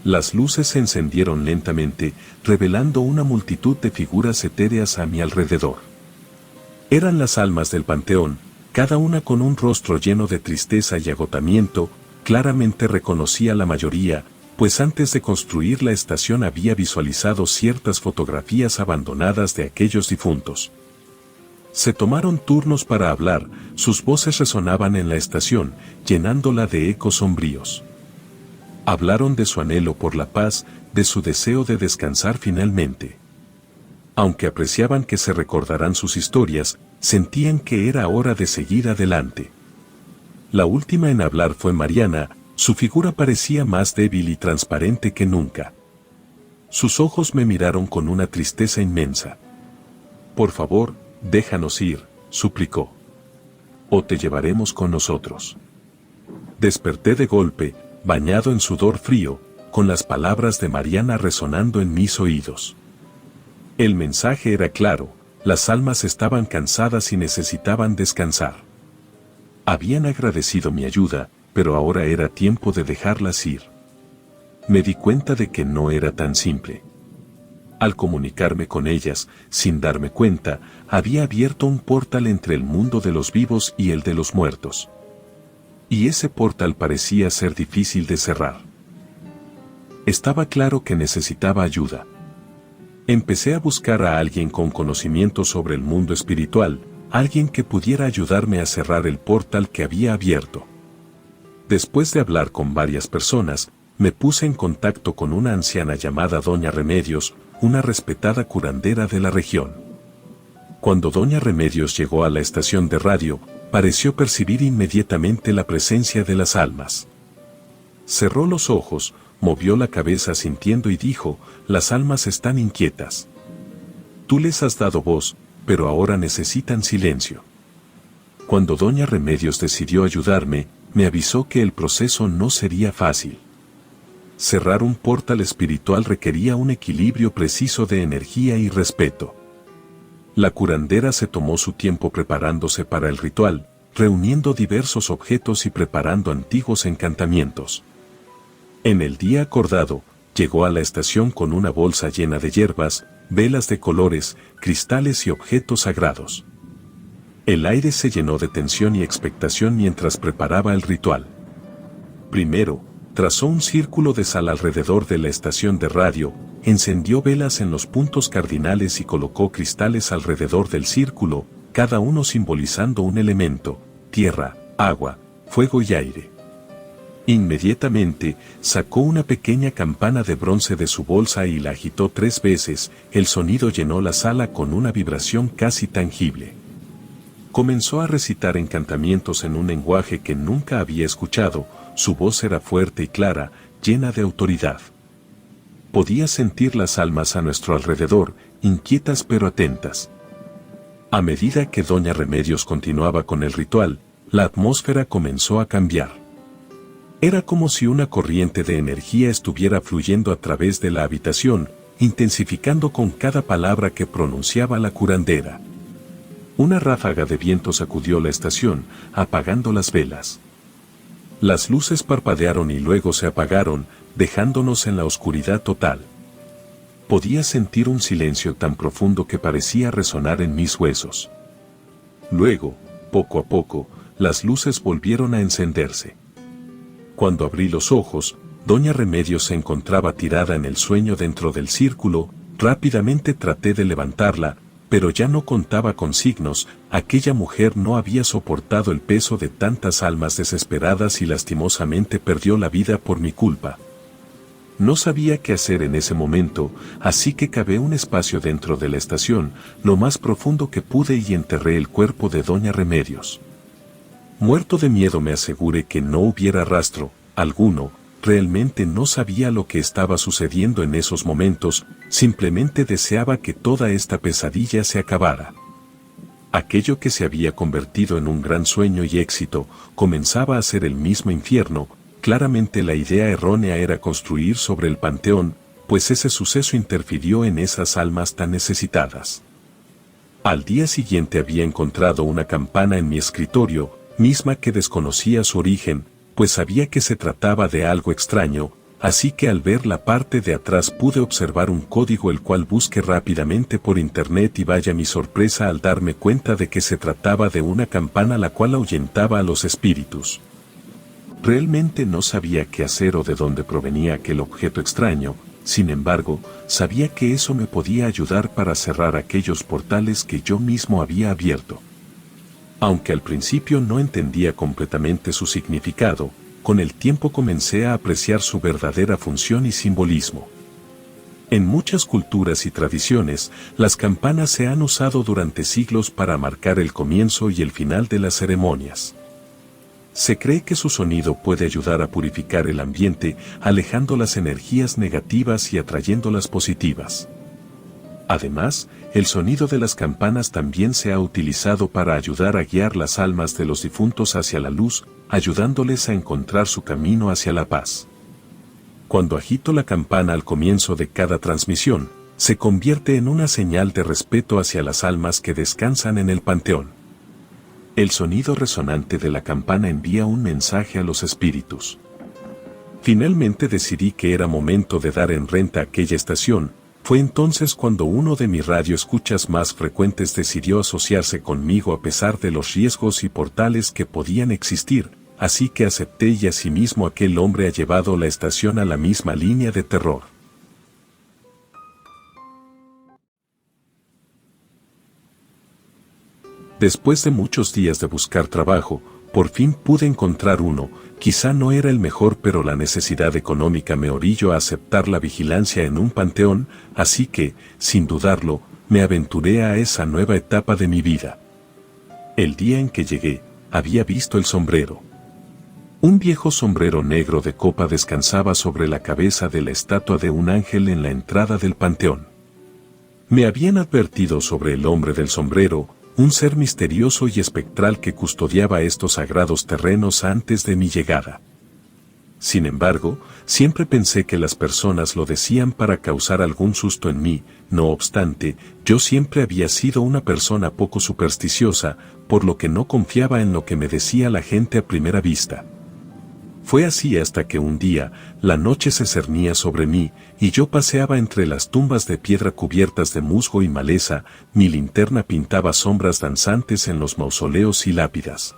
Las luces se encendieron lentamente, revelando una multitud de figuras etéreas a mi alrededor. Eran las almas del panteón, cada una con un rostro lleno de tristeza y agotamiento. Claramente reconocía la mayoría, pues antes de construir la estación había visualizado ciertas fotografías abandonadas de aquellos difuntos. Se tomaron turnos para hablar, sus voces resonaban en la estación, llenándola de ecos sombríos. Hablaron de su anhelo por la paz, de su deseo de descansar finalmente. Aunque apreciaban que se recordaran sus historias, sentían que era hora de seguir adelante. La última en hablar fue Mariana, su figura parecía más débil y transparente que nunca. Sus ojos me miraron con una tristeza inmensa. «Por favor, déjanos ir», suplicó. «O te llevaremos con nosotros». Desperté de golpe, bañado en sudor frío, con las palabras de Mariana resonando en mis oídos. El mensaje era claro, las almas estaban cansadas y necesitaban descansar. Habían agradecido mi ayuda, pero ahora era tiempo de dejarlas ir. Me di cuenta de que no era tan simple. Al comunicarme con ellas, sin darme cuenta, había abierto un portal entre el mundo de los vivos y el de los muertos. Y ese portal parecía ser difícil de cerrar. Estaba claro que necesitaba ayuda. Empecé a buscar a alguien con conocimiento sobre el mundo espiritual, alguien que pudiera ayudarme a cerrar el portal que había abierto. Después de hablar con varias personas, me puse en contacto con una anciana llamada Doña Remedios, una respetada curandera de la región. Cuando Doña Remedios llegó a la estación de radio, pareció percibir inmediatamente la presencia de las almas. Cerró los ojos, movió la cabeza sintiendo y dijo: «Las almas están inquietas. Tú les has dado voz, pero ahora necesitan silencio». Cuando Doña Remedios decidió ayudarme, me avisó que el proceso no sería fácil. Cerrar un portal espiritual requería un equilibrio preciso de energía y respeto. La curandera se tomó su tiempo preparándose para el ritual, reuniendo diversos objetos y preparando antiguos encantamientos. En el día acordado, llegó a la estación con una bolsa llena de hierbas, velas de colores, cristales y objetos sagrados. El aire se llenó de tensión y expectación mientras preparaba el ritual. Primero, trazó un círculo de sal alrededor de la estación de radio, encendió velas en los puntos cardinales y colocó cristales alrededor del círculo, cada uno simbolizando un elemento: tierra, agua, fuego y aire. Inmediatamente, sacó una pequeña campana de bronce de su bolsa y la agitó 3 veces, el sonido llenó la sala con una vibración casi tangible. Comenzó a recitar encantamientos en un lenguaje que nunca había escuchado, su voz era fuerte y clara, llena de autoridad. Podía sentir las almas a nuestro alrededor, inquietas pero atentas. A medida que Doña Remedios continuaba con el ritual, la atmósfera comenzó a cambiar. Era como si una corriente de energía estuviera fluyendo a través de la habitación, intensificando con cada palabra que pronunciaba la curandera. Una ráfaga de viento sacudió la estación, apagando las velas. Las luces parpadearon y luego se apagaron, dejándonos en la oscuridad total. Podía sentir un silencio tan profundo que parecía resonar en mis huesos. Luego, poco a poco, las luces volvieron a encenderse. Cuando abrí los ojos, Doña Remedios se encontraba tirada en el sueño dentro del círculo. Rápidamente traté de levantarla, pero ya no contaba con signos. Aquella mujer no había soportado el peso de tantas almas desesperadas y lastimosamente perdió la vida por mi culpa. No sabía qué hacer en ese momento, así que cavé un espacio dentro de la estación, lo más profundo que pude, y enterré el cuerpo de Doña Remedios. Muerto de miedo me aseguré que no hubiera rastro alguno. Realmente no sabía lo que estaba sucediendo en esos momentos, simplemente deseaba que toda esta pesadilla se acabara. Aquello que se había convertido en un gran sueño y éxito, comenzaba a ser el mismo infierno, Claramente la idea errónea era construir sobre el panteón, pues ese suceso interfirió en esas almas tan necesitadas. Al día siguiente había encontrado una campana en mi escritorio, misma que desconocía su origen, pues sabía que se trataba de algo extraño, así que al ver la parte de atrás pude observar un código el cual busqué rápidamente por internet y vaya mi sorpresa al darme cuenta de que se trataba de una campana la cual ahuyentaba a los espíritus. Realmente no sabía qué hacer o de dónde provenía aquel objeto extraño, sin embargo, sabía que eso me podía ayudar para cerrar aquellos portales que yo mismo había abierto. Aunque al principio no entendía completamente su significado, con el tiempo comencé a apreciar su verdadera función y simbolismo. En muchas culturas y tradiciones, las campanas se han usado durante siglos para marcar el comienzo y el final de las ceremonias. Se cree que su sonido puede ayudar a purificar el ambiente, alejando las energías negativas y atrayendo las positivas. Además, el sonido de las campanas también se ha utilizado para ayudar a guiar las almas de los difuntos hacia la luz, ayudándoles a encontrar su camino hacia la paz. Cuando agito la campana al comienzo de cada transmisión, se convierte en una señal de respeto hacia las almas que descansan en el panteón. El sonido resonante de la campana envía un mensaje a los espíritus. Finalmente decidí que era momento de dar en renta aquella estación. Fue entonces cuando uno de mis radioescuchas más frecuentes decidió asociarse conmigo a pesar de los riesgos y portales que podían existir, así que acepté y asimismo aquel hombre ha llevado la estación a la misma línea de terror. Después de muchos días de buscar trabajo, por fin pude encontrar uno. Quizá no era el mejor, pero la necesidad económica me orilló a aceptar la vigilancia en un panteón, así que, sin dudarlo, me aventuré a esa nueva etapa de mi vida. El día en que llegué, había visto el sombrero. Un viejo sombrero negro de copa descansaba sobre la cabeza de la estatua de un ángel en la entrada del panteón. Me habían advertido sobre el hombre del sombrero, un ser misterioso y espectral que custodiaba estos sagrados terrenos antes de mi llegada. Sin embargo, siempre pensé que las personas lo decían para causar algún susto en mí. No obstante, yo siempre había sido una persona poco supersticiosa, por lo que no confiaba en lo que me decía la gente a primera vista. Fue así hasta que un día, la noche se cernía sobre mí, y yo paseaba entre las tumbas de piedra cubiertas de musgo y maleza. Mi linterna pintaba sombras danzantes en los mausoleos y lápidas.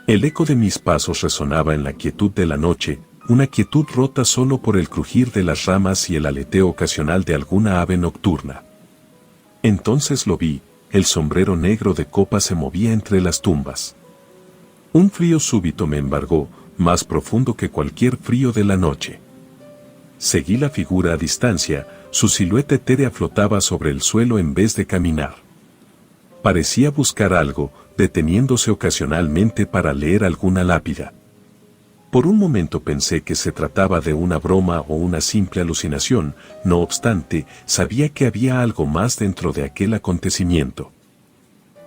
El eco de mis pasos resonaba en la quietud de la noche, una quietud rota solo por el crujir de las ramas y el aleteo ocasional de alguna ave nocturna. Entonces lo vi, el sombrero negro de copa se movía entre las tumbas. Un frío súbito me embargó, más profundo que cualquier frío de la noche. Seguí la figura a distancia, su silueta etérea flotaba sobre el suelo en vez de caminar. Parecía buscar algo, deteniéndose ocasionalmente para leer alguna lápida. Por un momento pensé que se trataba de una broma o una simple alucinación, no obstante, sabía que había algo más dentro de aquel acontecimiento.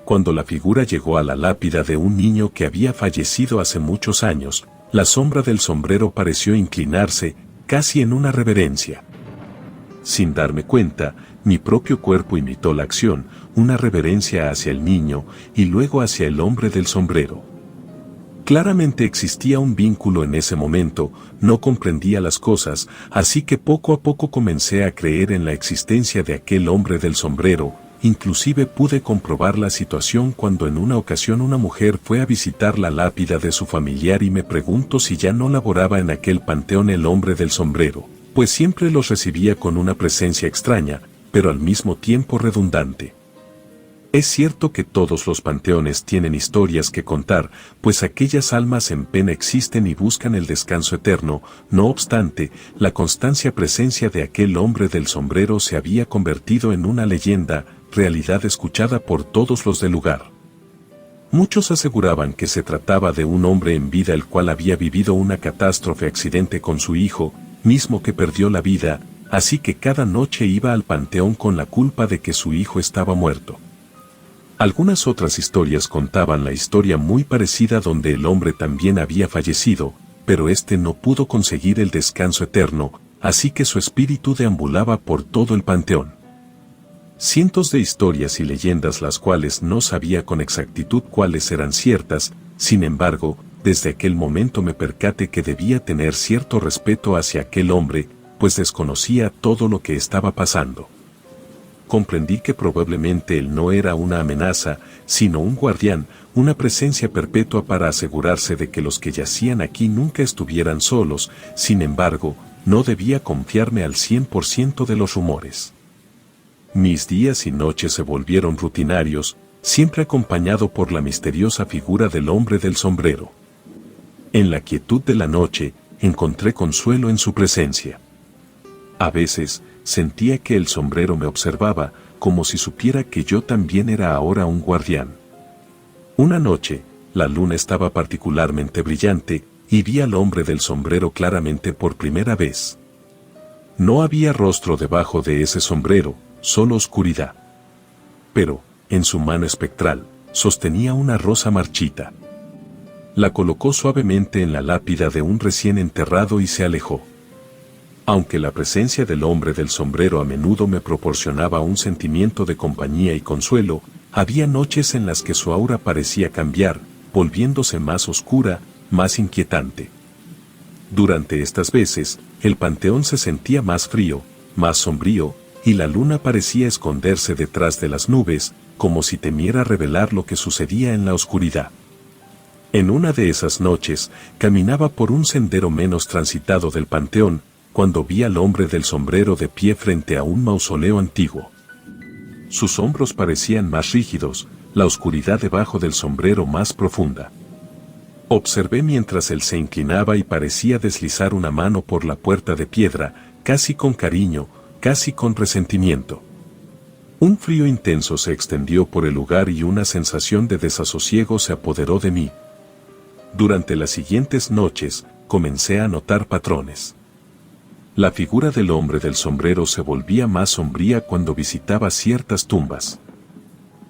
Cuando la figura llegó a la lápida de un niño que había fallecido hace muchos años, la sombra del sombrero pareció inclinarse, casi en una reverencia. Sin darme cuenta, mi propio cuerpo imitó la acción, una reverencia hacia el niño y luego hacia el hombre del sombrero. Claramente existía un vínculo en ese momento, no comprendía las cosas, así que poco a poco comencé a creer en la existencia de aquel hombre del sombrero. Inclusive pude comprobar la situación cuando en una ocasión una mujer fue a visitar la lápida de su familiar y me preguntó si ya no laboraba en aquel panteón el hombre del sombrero, pues siempre los recibía con una presencia extraña, pero al mismo tiempo redundante. Es cierto que todos los panteones tienen historias que contar, pues aquellas almas en pena existen y buscan el descanso eterno. No obstante, la constante presencia de aquel hombre del sombrero se había convertido en una leyenda, realidad escuchada por todos los del lugar. Muchos aseguraban que se trataba de un hombre en vida el cual había vivido una catástrofe accidente con su hijo, mismo que perdió la vida, así que cada noche iba al panteón con la culpa de que su hijo estaba muerto. Algunas otras historias contaban la historia muy parecida donde el hombre también había fallecido, pero éste no pudo conseguir el descanso eterno, así que su espíritu deambulaba por todo el panteón. Cientos de historias y leyendas las cuales no sabía con exactitud cuáles eran ciertas, sin embargo, desde aquel momento me percaté que debía tener cierto respeto hacia aquel hombre, pues desconocía todo lo que estaba pasando. Comprendí que probablemente él no era una amenaza, sino un guardián, una presencia perpetua para asegurarse de que los que yacían aquí nunca estuvieran solos. Sin embargo, no debía confiarme al 100% de los rumores. Mis días y noches se volvieron rutinarios, siempre acompañado por la misteriosa figura del hombre del sombrero. En la quietud de la noche, encontré consuelo en su presencia. A veces, sentía que el sombrero me observaba, como si supiera que yo también era ahora un guardián. Una noche, la luna estaba particularmente brillante, y vi al hombre del sombrero claramente por primera vez. No había rostro debajo de ese sombrero, solo oscuridad. Pero, en su mano espectral, sostenía una rosa marchita. La colocó suavemente en la lápida de un recién enterrado y se alejó. Aunque la presencia del hombre del sombrero a menudo me proporcionaba un sentimiento de compañía y consuelo, había noches en las que su aura parecía cambiar, volviéndose más oscura, más inquietante. Durante estas veces, el panteón se sentía más frío, más sombrío, y la luna parecía esconderse detrás de las nubes, como si temiera revelar lo que sucedía en la oscuridad. En una de esas noches, caminaba por un sendero menos transitado del panteón, cuando vi al hombre del sombrero de pie frente a un mausoleo antiguo. Sus hombros parecían más rígidos, la oscuridad debajo del sombrero más profunda. Observé mientras él se inclinaba y parecía deslizar una mano por la puerta de piedra, casi con cariño, casi con resentimiento. Un frío intenso se extendió por el lugar y una sensación de desasosiego se apoderó de mí. Durante las siguientes noches, comencé a notar patrones. La figura del hombre del sombrero se volvía más sombría cuando visitaba ciertas tumbas.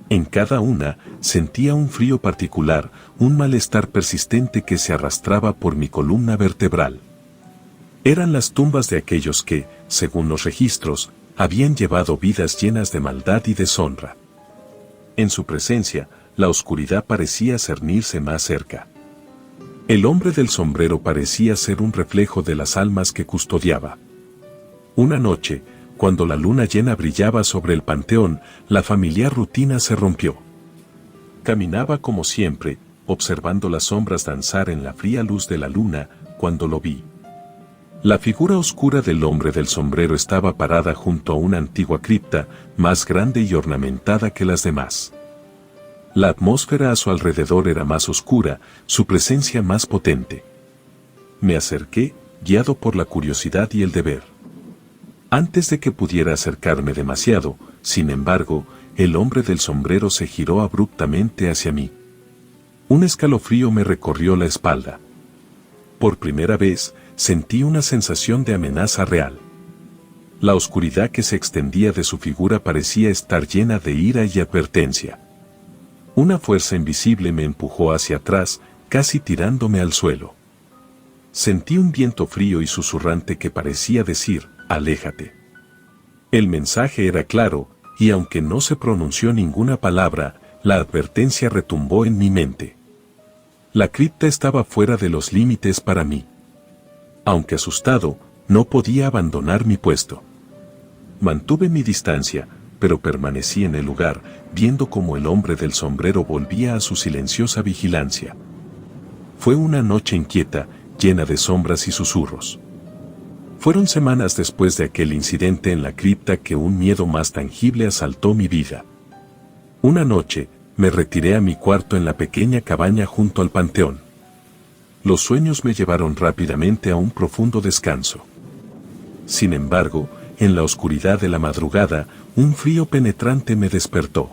En cada una, sentía un frío particular, un malestar persistente que se arrastraba por mi columna vertebral. Eran las tumbas de aquellos que, según los registros, habían llevado vidas llenas de maldad y deshonra. En su presencia, la oscuridad parecía cernirse más cerca. El hombre del sombrero parecía ser un reflejo de las almas que custodiaba. Una noche, cuando la luna llena brillaba sobre el panteón, la familiar rutina se rompió. Caminaba como siempre, observando las sombras danzar en la fría luz de la luna, cuando lo vi. La figura oscura del hombre del sombrero estaba parada junto a una antigua cripta, más grande y ornamentada que las demás. La atmósfera a su alrededor era más oscura, su presencia más potente. Me acerqué, guiado por la curiosidad y el deber. Antes de que pudiera acercarme demasiado, sin embargo, el hombre del sombrero se giró abruptamente hacia mí. Un escalofrío me recorrió la espalda. Por primera vez, sentí una sensación de amenaza real. La oscuridad que se extendía de su figura parecía estar llena de ira y advertencia. Una fuerza invisible me empujó hacia atrás, casi tirándome al suelo. Sentí un viento frío y susurrante que parecía decir, «Aléjate». El mensaje era claro, y aunque no se pronunció ninguna palabra, la advertencia retumbó en mi mente. La cripta estaba fuera de los límites para mí. Aunque asustado, no podía abandonar mi puesto. Mantuve mi distancia, pero permanecí en el lugar, viendo cómo el hombre del sombrero volvía a su silenciosa vigilancia. Fue una noche inquieta, llena de sombras y susurros. Fueron semanas después de aquel incidente en la cripta que un miedo más tangible asaltó mi vida. Una noche, me retiré a mi cuarto en la pequeña cabaña junto al panteón. Los sueños me llevaron rápidamente a un profundo descanso. Sin embargo, en la oscuridad de la madrugada, un frío penetrante me despertó.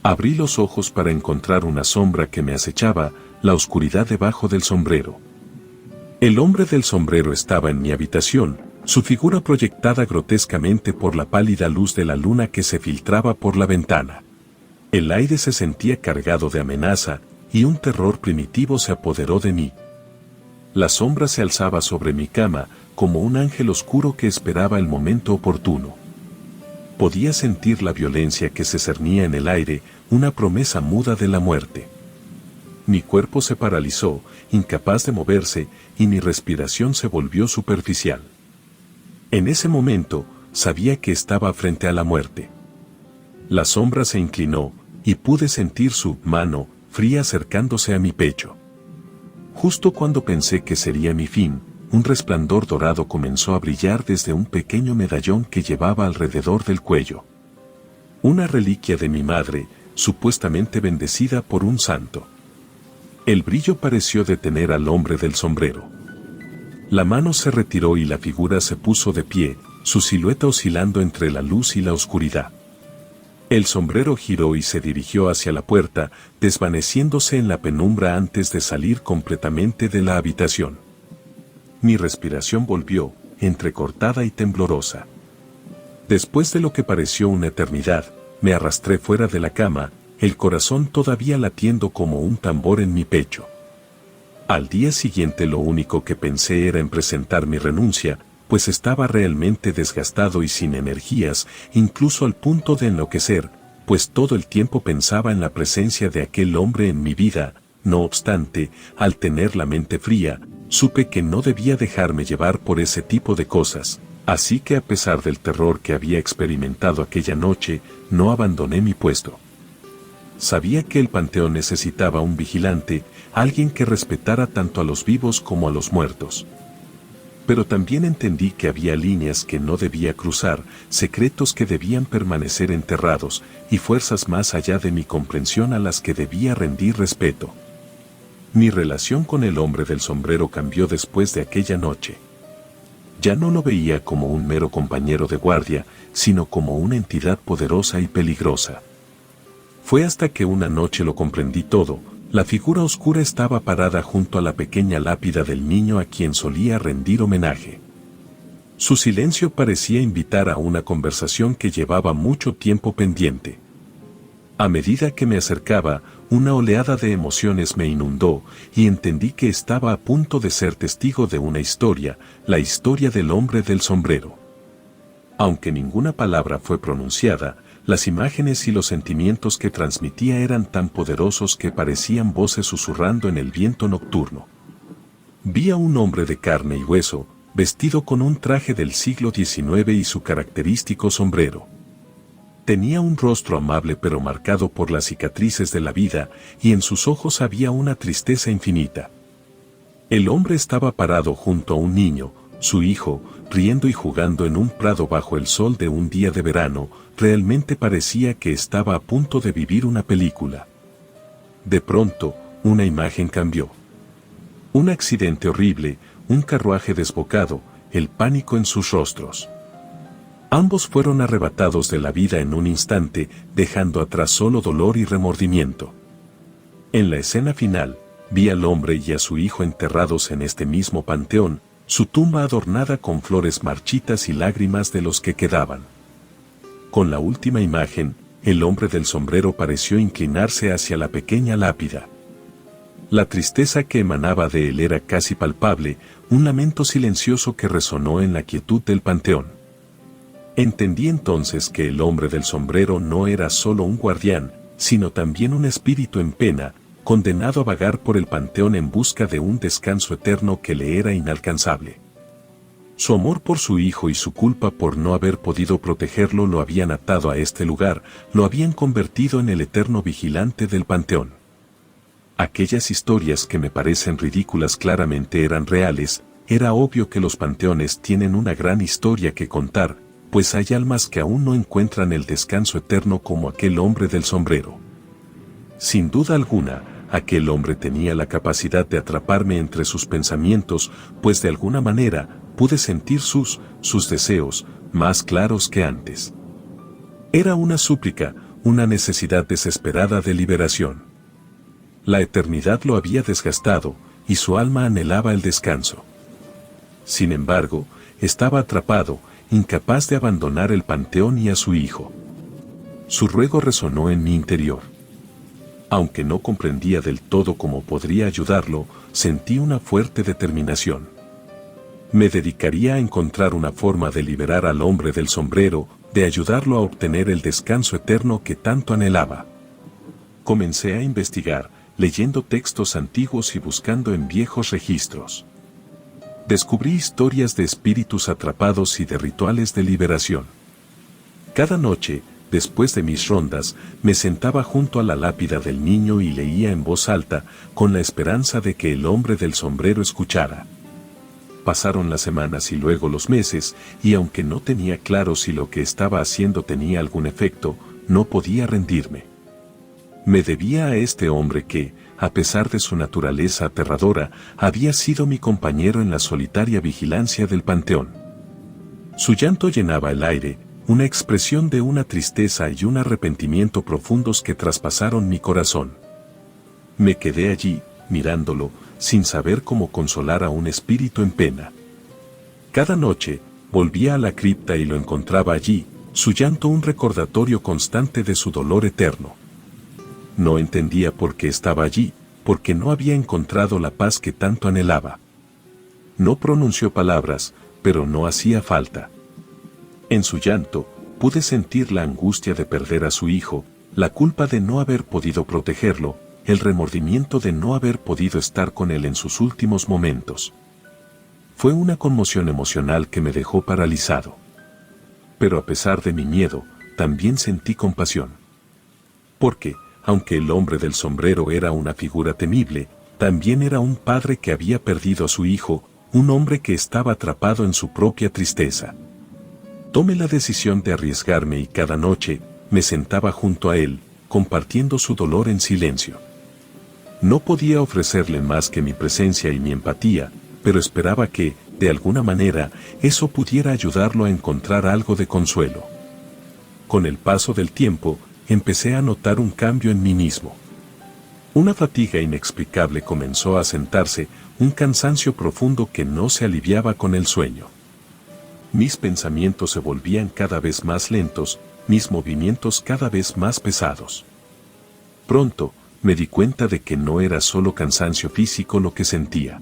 Abrí los ojos para encontrar una sombra que me acechaba, la oscuridad debajo del sombrero. El hombre del sombrero estaba en mi habitación, su figura proyectada grotescamente por la pálida luz de la luna que se filtraba por la ventana. El aire se sentía cargado de amenaza, y un terror primitivo se apoderó de mí. La sombra se alzaba sobre mi cama, como un ángel oscuro que esperaba el momento oportuno. Podía sentir la violencia que se cernía en el aire, una promesa muda de la muerte. Mi cuerpo se paralizó, incapaz de moverse, y mi respiración se volvió superficial. En ese momento, sabía que estaba frente a la muerte. La sombra se inclinó, y pude sentir su mano fría acercándose a mi pecho. Justo cuando pensé que sería mi fin, un resplandor dorado comenzó a brillar desde un pequeño medallón que llevaba alrededor del cuello. Una reliquia de mi madre, supuestamente bendecida por un santo. El brillo pareció detener al hombre del sombrero. La mano se retiró y la figura se puso de pie, su silueta oscilando entre la luz y la oscuridad. El sombrero giró y se dirigió hacia la puerta, desvaneciéndose en la penumbra antes de salir completamente de la habitación. Mi respiración volvió, entrecortada y temblorosa. Después de lo que pareció una eternidad, me arrastré fuera de la cama, el corazón todavía latiendo como un tambor en mi pecho. Al día siguiente lo único que pensé era en presentar mi renuncia, pues estaba realmente desgastado y sin energías, incluso al punto de enloquecer, pues todo el tiempo pensaba en la presencia de aquel hombre en mi vida. No obstante, al tener la mente fría, supe que no debía dejarme llevar por ese tipo de cosas, así que a pesar del terror que había experimentado aquella noche, no abandoné mi puesto. Sabía que el panteón necesitaba un vigilante, alguien que respetara tanto a los vivos como a los muertos. Pero también entendí que había líneas que no debía cruzar, secretos que debían permanecer enterrados, y fuerzas más allá de mi comprensión a las que debía rendir respeto. Mi relación con el hombre del sombrero cambió después de aquella noche. Ya no lo veía como un mero compañero de guardia, sino como una entidad poderosa y peligrosa. Fue hasta que una noche lo comprendí todo. La figura oscura estaba parada junto a la pequeña lápida del niño a quien solía rendir homenaje. Su silencio parecía invitar a una conversación que llevaba mucho tiempo pendiente. A medida que me acercaba, una oleada de emociones me inundó, y entendí que estaba a punto de ser testigo de una historia, la historia del hombre del sombrero. Aunque ninguna palabra fue pronunciada, las imágenes y los sentimientos que transmitía eran tan poderosos que parecían voces susurrando en el viento nocturno. Vi a un hombre de carne y hueso, vestido con un traje del siglo XIX y su característico sombrero. Tenía un rostro amable pero marcado por las cicatrices de la vida, y en sus ojos había una tristeza infinita. El hombre estaba parado junto a un niño, su hijo, riendo y jugando en un prado bajo el sol de un día de verano. Realmente parecía que estaba a punto de vivir una película. De pronto, una imagen cambió. Un accidente horrible, un carruaje desbocado, el pánico en sus rostros. Ambos fueron arrebatados de la vida en un instante, dejando atrás solo dolor y remordimiento. En la escena final, vi al hombre y a su hijo enterrados en este mismo panteón, su tumba adornada con flores marchitas y lágrimas de los que quedaban. Con la última imagen, el hombre del sombrero pareció inclinarse hacia la pequeña lápida. La tristeza que emanaba de él era casi palpable, un lamento silencioso que resonó en la quietud del panteón. Entendí entonces que el hombre del sombrero no era solo un guardián, sino también un espíritu en pena, condenado a vagar por el panteón en busca de un descanso eterno que le era inalcanzable. Su amor por su hijo y su culpa por no haber podido protegerlo lo habían atado a este lugar, lo habían convertido en el eterno vigilante del panteón. Aquellas historias que me parecen ridículas claramente eran reales. Era obvio que los panteones tienen una gran historia que contar, pues hay almas que aún no encuentran el descanso eterno como aquel hombre del sombrero. Sin duda alguna, aquel hombre tenía la capacidad de atraparme entre sus pensamientos, pues de alguna manera pude sentir sus deseos, más claros que antes. Era una súplica, una necesidad desesperada de liberación. La eternidad lo había desgastado, y su alma anhelaba el descanso. Sin embargo, estaba atrapado, incapaz de abandonar el panteón y a su hijo. Su ruego resonó en mi interior. Aunque no comprendía del todo cómo podría ayudarlo, sentí una fuerte determinación. Me dedicaría a encontrar una forma de liberar al hombre del sombrero, de ayudarlo a obtener el descanso eterno que tanto anhelaba. Comencé a investigar, leyendo textos antiguos y buscando en viejos registros. Descubrí historias de espíritus atrapados y de rituales de liberación. Cada noche, después de mis rondas, me sentaba junto a la lápida del niño y leía en voz alta, con la esperanza de que el hombre del sombrero escuchara. Pasaron las semanas y luego los meses, y aunque no tenía claro si lo que estaba haciendo tenía algún efecto, no podía rendirme. Me debía a este hombre que, a pesar de su naturaleza aterradora, había sido mi compañero en la solitaria vigilancia del panteón. Su llanto llenaba el aire, una expresión de una tristeza y un arrepentimiento profundos que traspasaron mi corazón. Me quedé allí, mirándolo, sin saber cómo consolar a un espíritu en pena. Cada noche, volvía a la cripta y lo encontraba allí, su llanto un recordatorio constante de su dolor eterno. No entendía por qué estaba allí, porque no había encontrado la paz que tanto anhelaba. No pronunció palabras, pero no hacía falta. En su llanto, pude sentir la angustia de perder a su hijo, la culpa de no haber podido protegerlo, el remordimiento de no haber podido estar con él en sus últimos momentos. Fue una conmoción emocional que me dejó paralizado. Pero a pesar de mi miedo, también sentí compasión. Porque, aunque el hombre del sombrero era una figura temible, también era un padre que había perdido a su hijo, un hombre que estaba atrapado en su propia tristeza. Tomé la decisión de arriesgarme y cada noche, me sentaba junto a él, compartiendo su dolor en silencio. No podía ofrecerle más que mi presencia y mi empatía, pero esperaba que, de alguna manera, eso pudiera ayudarlo a encontrar algo de consuelo. Con el paso del tiempo, empecé a notar un cambio en mí mismo. Una fatiga inexplicable comenzó a sentarse, un cansancio profundo que no se aliviaba con el sueño. Mis pensamientos se volvían cada vez más lentos, mis movimientos cada vez más pesados. Pronto, me di cuenta de que no era solo cansancio físico lo que sentía.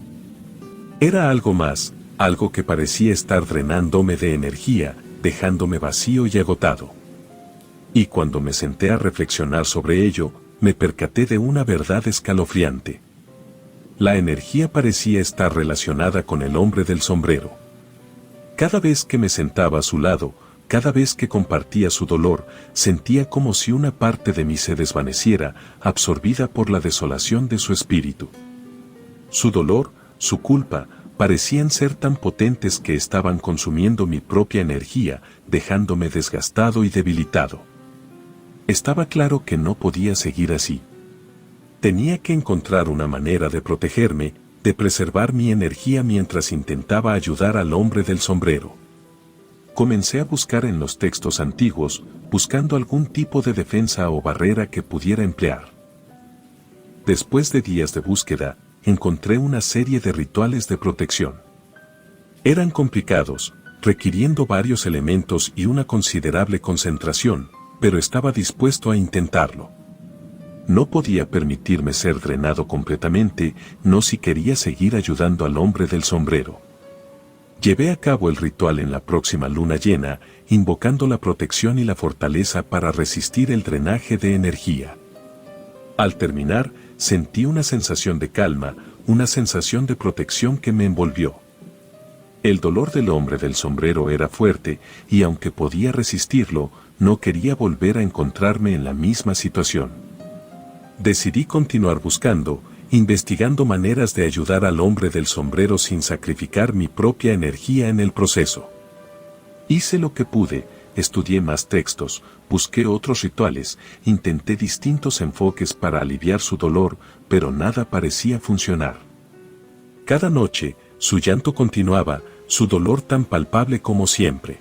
Era algo más, algo que parecía estar drenándome de energía, dejándome vacío y agotado. Y cuando me senté a reflexionar sobre ello, me percaté de una verdad escalofriante. La energía parecía estar relacionada con el hombre del sombrero. Cada vez que me sentaba a su lado, cada vez que compartía su dolor, sentía como si una parte de mí se desvaneciera, absorbida por la desolación de su espíritu. Su dolor, su culpa, parecían ser tan potentes que estaban consumiendo mi propia energía, dejándome desgastado y debilitado. Estaba claro que no podía seguir así. Tenía que encontrar una manera de protegerme, de preservar mi energía mientras intentaba ayudar al hombre del sombrero. Comencé a buscar en los textos antiguos, buscando algún tipo de defensa o barrera que pudiera emplear. Después de días de búsqueda, encontré una serie de rituales de protección. Eran complicados, requiriendo varios elementos y una considerable concentración, pero estaba dispuesto a intentarlo. No podía permitirme ser drenado completamente, no si quería seguir ayudando al hombre del sombrero. Llevé a cabo el ritual en la próxima luna llena, invocando la protección y la fortaleza para resistir el drenaje de energía. Al terminar, sentí una sensación de calma, una sensación de protección que me envolvió. El dolor del hombre del sombrero era fuerte, y aunque podía resistirlo, no quería volver a encontrarme en la misma situación. Decidí continuar buscando, investigando maneras de ayudar al hombre del sombrero sin sacrificar mi propia energía en el proceso. Hice lo que pude, estudié más textos, busqué otros rituales, intenté distintos enfoques para aliviar su dolor, pero nada parecía funcionar. Cada noche, su llanto continuaba, su dolor tan palpable como siempre.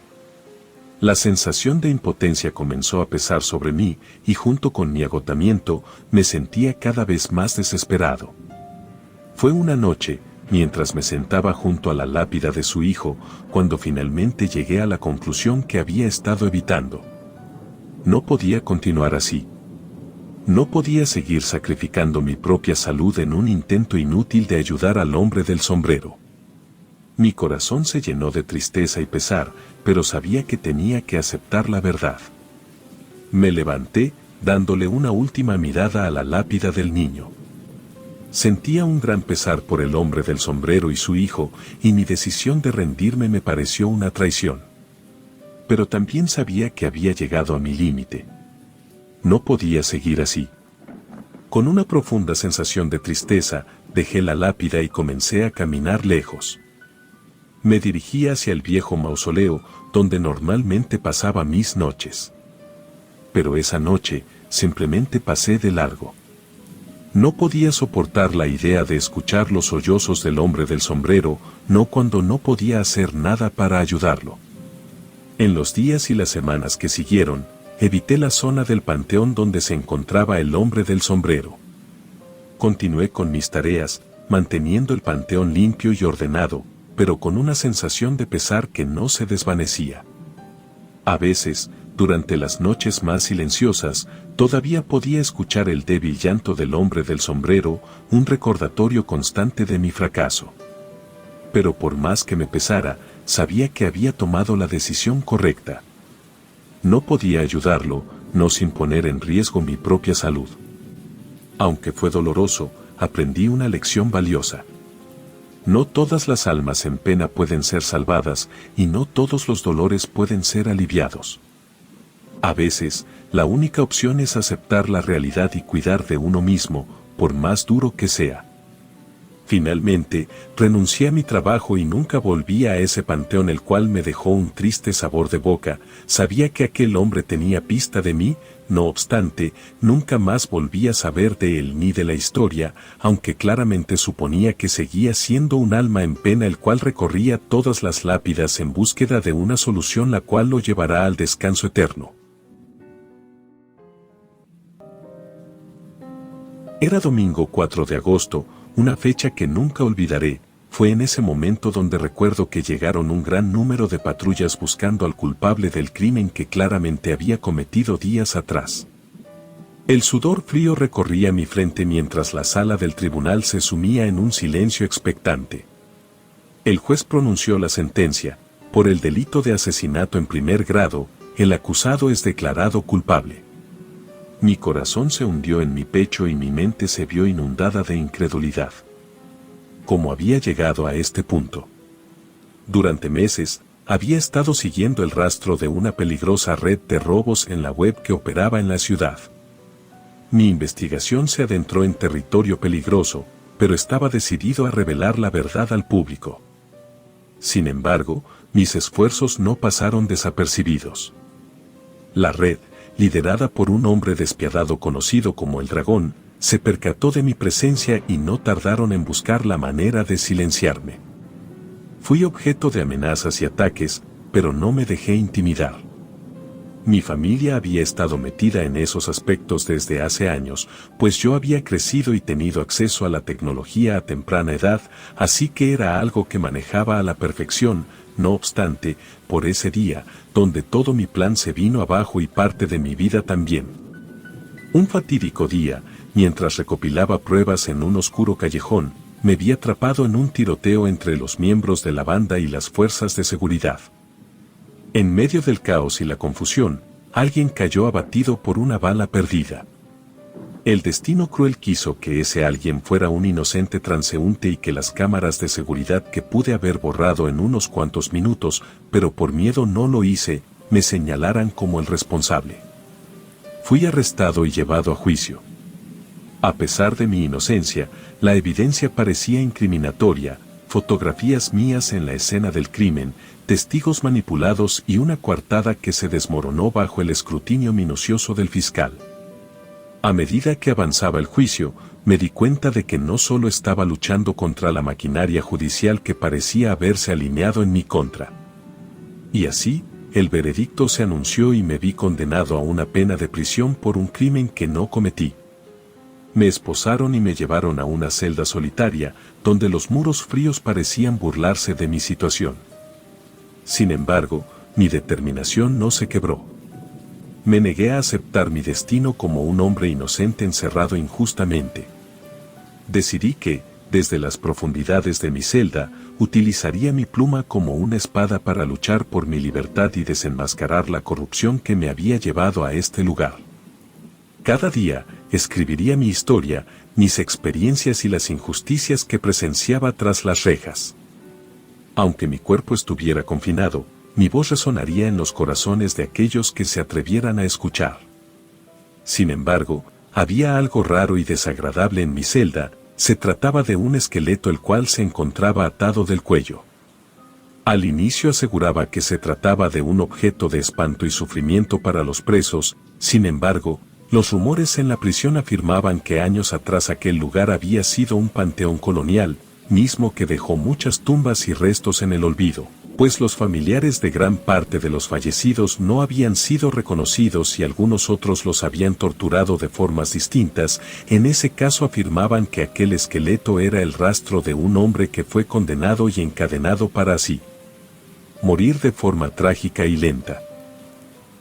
La sensación de impotencia comenzó a pesar sobre mí, y junto con mi agotamiento, me sentía cada vez más desesperado. Fue una noche, mientras me sentaba junto a la lápida de su hijo, cuando finalmente llegué a la conclusión que había estado evitando. No podía continuar así. No podía seguir sacrificando mi propia salud en un intento inútil de ayudar al hombre del sombrero. Mi corazón se llenó de tristeza y pesar, pero sabía que tenía que aceptar la verdad. Me levanté, dándole una última mirada a la lápida del niño. Sentía un gran pesar por el hombre del sombrero y su hijo, y mi decisión de rendirme me pareció una traición. Pero también sabía que había llegado a mi límite. No podía seguir así. Con una profunda sensación de tristeza, dejé la lápida y comencé a caminar lejos. Me dirigí hacia el viejo mausoleo, donde normalmente pasaba mis noches. Pero esa noche, simplemente pasé de largo. No podía soportar la idea de escuchar los sollozos del hombre del sombrero, no cuando no podía hacer nada para ayudarlo. En los días y las semanas que siguieron, evité la zona del panteón donde se encontraba el hombre del sombrero. Continué con mis tareas, manteniendo el panteón limpio y ordenado, pero con una sensación de pesar que no se desvanecía. A veces, durante las noches más silenciosas, todavía podía escuchar el débil llanto del hombre del sombrero, un recordatorio constante de mi fracaso. Pero por más que me pesara, sabía que había tomado la decisión correcta. No podía ayudarlo, no sin poner en riesgo mi propia salud. Aunque fue doloroso, aprendí una lección valiosa. No todas las almas en pena pueden ser salvadas, y no todos los dolores pueden ser aliviados. A veces, la única opción es aceptar la realidad y cuidar de uno mismo, por más duro que sea. Finalmente, renuncié a mi trabajo y nunca volví a ese panteón, el cual me dejó un triste sabor de boca. Sabía que aquel hombre tenía pista de mí, no obstante, nunca más volví a saber de él ni de la historia, aunque claramente suponía que seguía siendo un alma en pena el cual recorría todas las lápidas en búsqueda de una solución la cual lo llevará al descanso eterno. Era domingo 4 de agosto, una fecha que nunca olvidaré. Fue en ese momento donde recuerdo que llegaron un gran número de patrullas buscando al culpable del crimen que claramente había cometido días atrás. El sudor frío recorría mi frente mientras la sala del tribunal se sumía en un silencio expectante. El juez pronunció la sentencia: por el delito de asesinato en primer grado, el acusado es declarado culpable. Mi corazón se hundió en mi pecho y mi mente se vio inundada de incredulidad. ¿Cómo había llegado a este punto? Durante meses, había estado siguiendo el rastro de una peligrosa red de robos en la web que operaba en la ciudad. Mi investigación se adentró en territorio peligroso, pero estaba decidido a revelar la verdad al público. Sin embargo, mis esfuerzos no pasaron desapercibidos. La red, liderada por un hombre despiadado conocido como el Dragón, se percató de mi presencia y no tardaron en buscar la manera de silenciarme. Fui objeto de amenazas y ataques, pero no me dejé intimidar. Mi familia había estado metida en esos aspectos desde hace años, pues yo había crecido y tenido acceso a la tecnología a temprana edad, así que era algo que manejaba a la perfección. No obstante, por ese día, donde todo mi plan se vino abajo y parte de mi vida también. Un fatídico día, mientras recopilaba pruebas en un oscuro callejón, me vi atrapado en un tiroteo entre los miembros de la banda y las fuerzas de seguridad. En medio del caos y la confusión, alguien cayó abatido por una bala perdida. El destino cruel quiso que ese alguien fuera un inocente transeúnte y que las cámaras de seguridad que pude haber borrado en unos cuantos minutos, pero por miedo no lo hice, me señalaran como el responsable. Fui arrestado y llevado a juicio. A pesar de mi inocencia, la evidencia parecía incriminatoria: fotografías mías en la escena del crimen, testigos manipulados y una coartada que se desmoronó bajo el escrutinio minucioso del fiscal. A medida que avanzaba el juicio, me di cuenta de que no solo estaba luchando contra la maquinaria judicial que parecía haberse alineado en mi contra. Y así, el veredicto se anunció y me vi condenado a una pena de prisión por un crimen que no cometí. Me esposaron y me llevaron a una celda solitaria, donde los muros fríos parecían burlarse de mi situación. Sin embargo, mi determinación no se quebró. me negué a aceptar mi destino como un hombre inocente encerrado injustamente. Decidí que, desde las profundidades de mi celda, utilizaría mi pluma como una espada para luchar por mi libertad y desenmascarar la corrupción que me había llevado a este lugar. Cada día, escribiría mi historia, mis experiencias y las injusticias que presenciaba tras las rejas. Aunque mi cuerpo estuviera confinado, mi voz resonaría en los corazones de aquellos que se atrevieran a escuchar. Sin embargo, había algo raro y desagradable en mi celda. Se trataba de un esqueleto el cual se encontraba atado del cuello. Al inicio aseguraba que se trataba de un objeto de espanto y sufrimiento para los presos. Sin embargo, los rumores en la prisión afirmaban que años atrás aquel lugar había sido un panteón colonial, mismo que dejó muchas tumbas y restos en el olvido, pues los familiares de gran parte de los fallecidos no habían sido reconocidos y algunos otros los habían torturado de formas distintas. En ese caso afirmaban que aquel esqueleto era el rastro de un hombre que fue condenado y encadenado para así morir de forma trágica y lenta.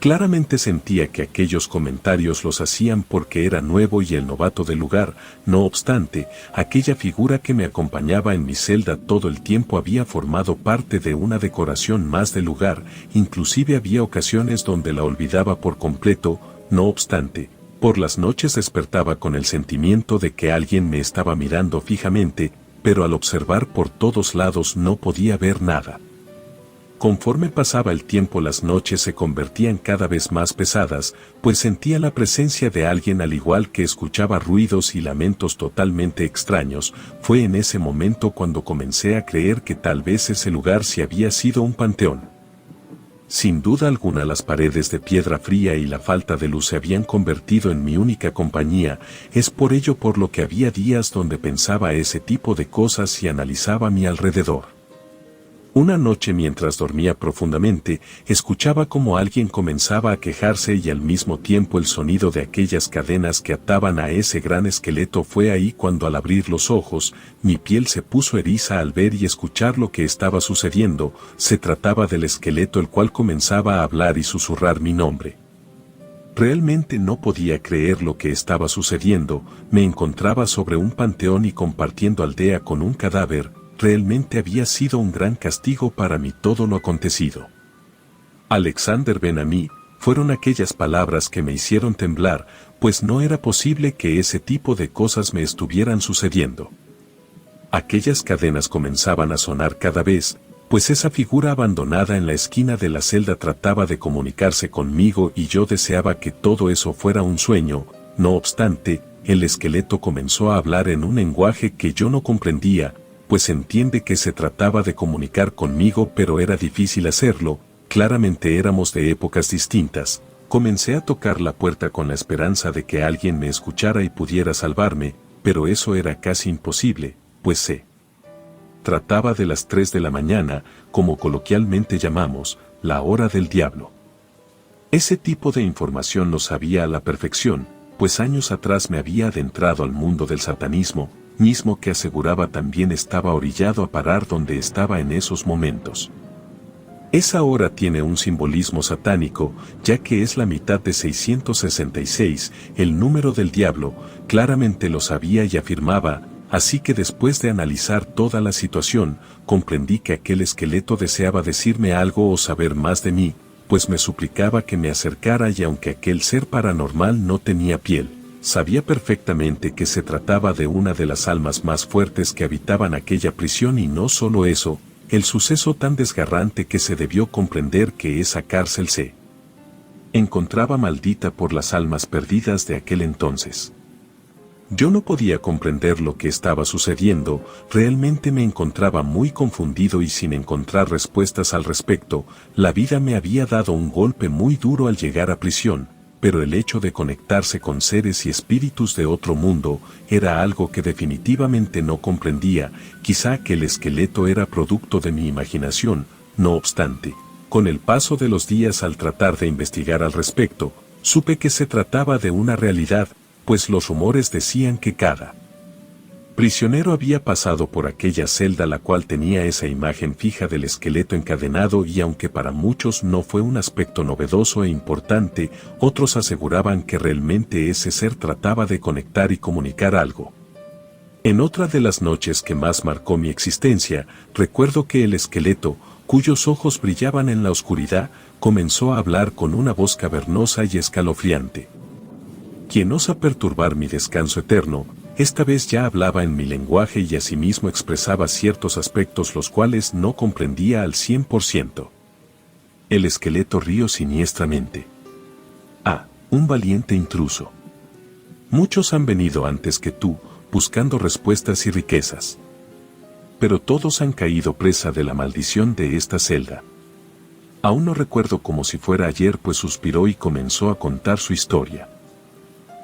Claramente sentía que aquellos comentarios los hacían porque era nuevo y el novato del lugar. No obstante, aquella figura que me acompañaba en mi celda todo el tiempo había formado parte de una decoración más del lugar, inclusive había ocasiones donde la olvidaba por completo. No obstante, por las noches despertaba con el sentimiento de que alguien me estaba mirando fijamente, pero al observar por todos lados no podía ver nada. Conforme pasaba el tiempo las noches se convertían cada vez más pesadas, pues sentía la presencia de alguien al igual que escuchaba ruidos y lamentos totalmente extraños. Fue en ese momento cuando comencé a creer que tal vez ese lugar sí había sido un panteón. Sin duda alguna las paredes de piedra fría y la falta de luz se habían convertido en mi única compañía. Es por ello por lo que había días donde pensaba ese tipo de cosas y analizaba mi alrededor. Una noche mientras dormía profundamente, escuchaba como alguien comenzaba a quejarse y al mismo tiempo el sonido de aquellas cadenas que ataban a ese gran esqueleto. Fue ahí cuando al abrir los ojos, mi piel se puso eriza al ver y escuchar lo que estaba sucediendo. Se trataba del esqueleto el cual comenzaba a hablar y susurrar mi nombre. Realmente no podía creer lo que estaba sucediendo. Me encontraba sobre un panteón y compartiendo aldea con un cadáver. Realmente había sido un gran castigo para mí todo lo acontecido. Alexander Ben-Ami, fueron aquellas palabras que me hicieron temblar, pues no era posible que ese tipo de cosas me estuvieran sucediendo. Aquellas cadenas comenzaban a sonar cada vez, pues esa figura abandonada en la esquina de la celda trataba de comunicarse conmigo y yo deseaba que todo eso fuera un sueño. No obstante, el esqueleto comenzó a hablar en un lenguaje que yo no comprendía, pues entiende que se trataba de comunicar conmigo, pero era difícil hacerlo. Claramente éramos de épocas distintas. Comencé a tocar la puerta con la esperanza de que alguien me escuchara y pudiera salvarme, pero eso era casi imposible, pues se trataba de las 3 de la mañana, como coloquialmente llamamos, la hora del diablo. Ese tipo de información lo sabía a la perfección, pues años atrás me había adentrado al mundo del satanismo, mismo que aseguraba también estaba orillado a parar donde estaba en esos momentos. Esa hora tiene un simbolismo satánico, ya que es la mitad de 666, el número del diablo. Claramente lo sabía y afirmaba, así que después de analizar toda la situación, comprendí que aquel esqueleto deseaba decirme algo o saber más de mí, pues me suplicaba que me acercara y aunque aquel ser paranormal no tenía piel, sabía perfectamente que se trataba de una de las almas más fuertes que habitaban aquella prisión y no solo eso, el suceso tan desgarrante que se debió comprender que esa cárcel se encontraba maldita por las almas perdidas de aquel entonces. Yo no podía comprender lo que estaba sucediendo, realmente me encontraba muy confundido y sin encontrar respuestas al respecto. La vida me había dado un golpe muy duro al llegar a prisión, pero el hecho de conectarse con seres y espíritus de otro mundo era algo que definitivamente no comprendía. Quizá aquel esqueleto era producto de mi imaginación. No obstante, con el paso de los días al tratar de investigar al respecto, supe que se trataba de una realidad, pues los rumores decían que cada Prisionero había pasado por aquella celda la cual tenía esa imagen fija del esqueleto encadenado y aunque para muchos no fue un aspecto novedoso e importante, otros aseguraban que realmente ese ser trataba de conectar y comunicar algo. En otra de las noches que más marcó mi existencia, recuerdo que el esqueleto, cuyos ojos brillaban en la oscuridad, comenzó a hablar con una voz cavernosa y escalofriante. Quien osa perturbar mi descanso eterno, esta vez ya hablaba en mi lenguaje y asimismo expresaba ciertos aspectos los cuales no comprendía al 100%. El esqueleto rió siniestramente. Ah, un valiente intruso. Muchos han venido antes que tú, buscando respuestas y riquezas. Pero todos han caído presa de la maldición de esta celda. Aún no recuerdo como si fuera ayer, pues suspiró y comenzó a contar su historia.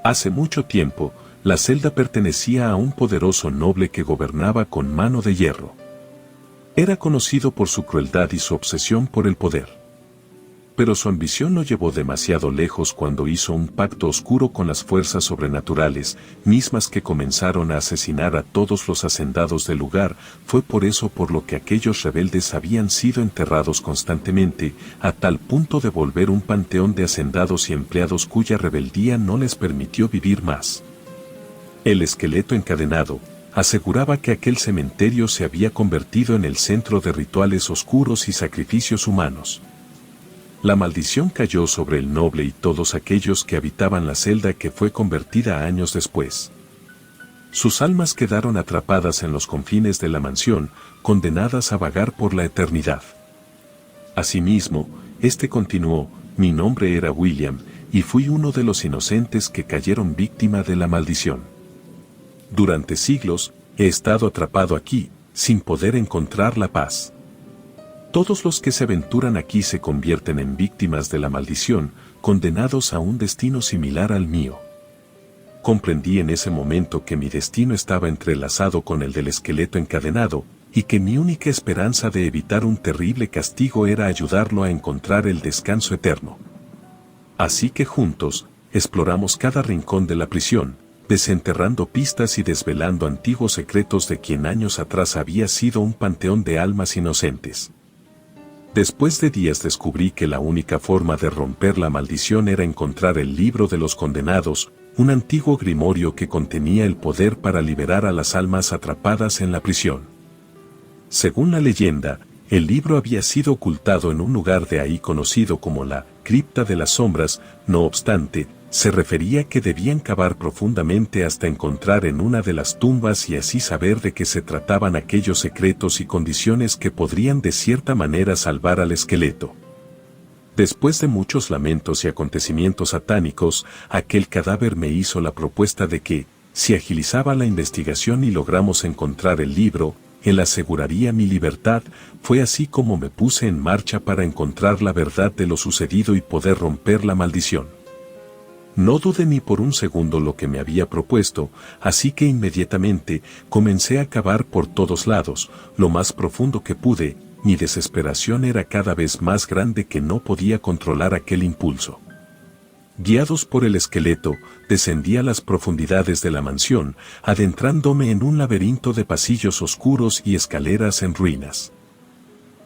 Hace mucho tiempo, la celda pertenecía a un poderoso noble que gobernaba con mano de hierro. Era conocido por su crueldad y su obsesión por el poder. Pero su ambición lo llevó demasiado lejos cuando hizo un pacto oscuro con las fuerzas sobrenaturales, mismas que comenzaron a asesinar a todos los hacendados del lugar. Fue por eso por lo que aquellos rebeldes habían sido enterrados constantemente, a tal punto de volver un panteón de hacendados y empleados cuya rebeldía no les permitió vivir más. El esqueleto encadenado aseguraba que aquel cementerio se había convertido en el centro de rituales oscuros y sacrificios humanos. La maldición cayó sobre el noble y todos aquellos que habitaban la celda, que fue convertida años después. Sus almas quedaron atrapadas en los confines de la mansión, condenadas a vagar por la eternidad. Asimismo, continuó: mi nombre era William, y fui uno de los inocentes que cayeron víctima de la maldición. Durante siglos, he estado atrapado aquí, sin poder encontrar la paz. Todos los que se aventuran aquí se convierten en víctimas de la maldición, condenados a un destino similar al mío. Comprendí en ese momento que mi destino estaba entrelazado con el del esqueleto encadenado, y que mi única esperanza de evitar un terrible castigo era ayudarlo a encontrar el descanso eterno. Así que juntos, exploramos cada rincón de la prisión, desenterrando pistas y desvelando antiguos secretos de quien años atrás había sido un panteón de almas inocentes. Después de días descubrí que la única forma de romper la maldición era encontrar el libro de los condenados, un antiguo grimorio que contenía el poder para liberar a las almas atrapadas en la prisión. Según la leyenda, el libro había sido ocultado en un lugar de ahí conocido como la Cripta de las Sombras. No obstante, se refería que debían cavar profundamente hasta encontrar en una de las tumbas y así saber de qué se trataban aquellos secretos y condiciones que podrían de cierta manera salvar al esqueleto. Después de muchos lamentos y acontecimientos satánicos, aquel cadáver me hizo la propuesta de que, si agilizaba la investigación y logramos encontrar el libro, él aseguraría mi libertad. Fue así como me puse en marcha para encontrar la verdad de lo sucedido y poder romper la maldición. No dudé ni por un segundo lo que me había propuesto, así que inmediatamente comencé a cavar por todos lados, lo más profundo que pude. Mi desesperación era cada vez más grande, que no podía controlar aquel impulso. Guiados por el esqueleto, descendí a las profundidades de la mansión, adentrándome en un laberinto de pasillos oscuros y escaleras en ruinas.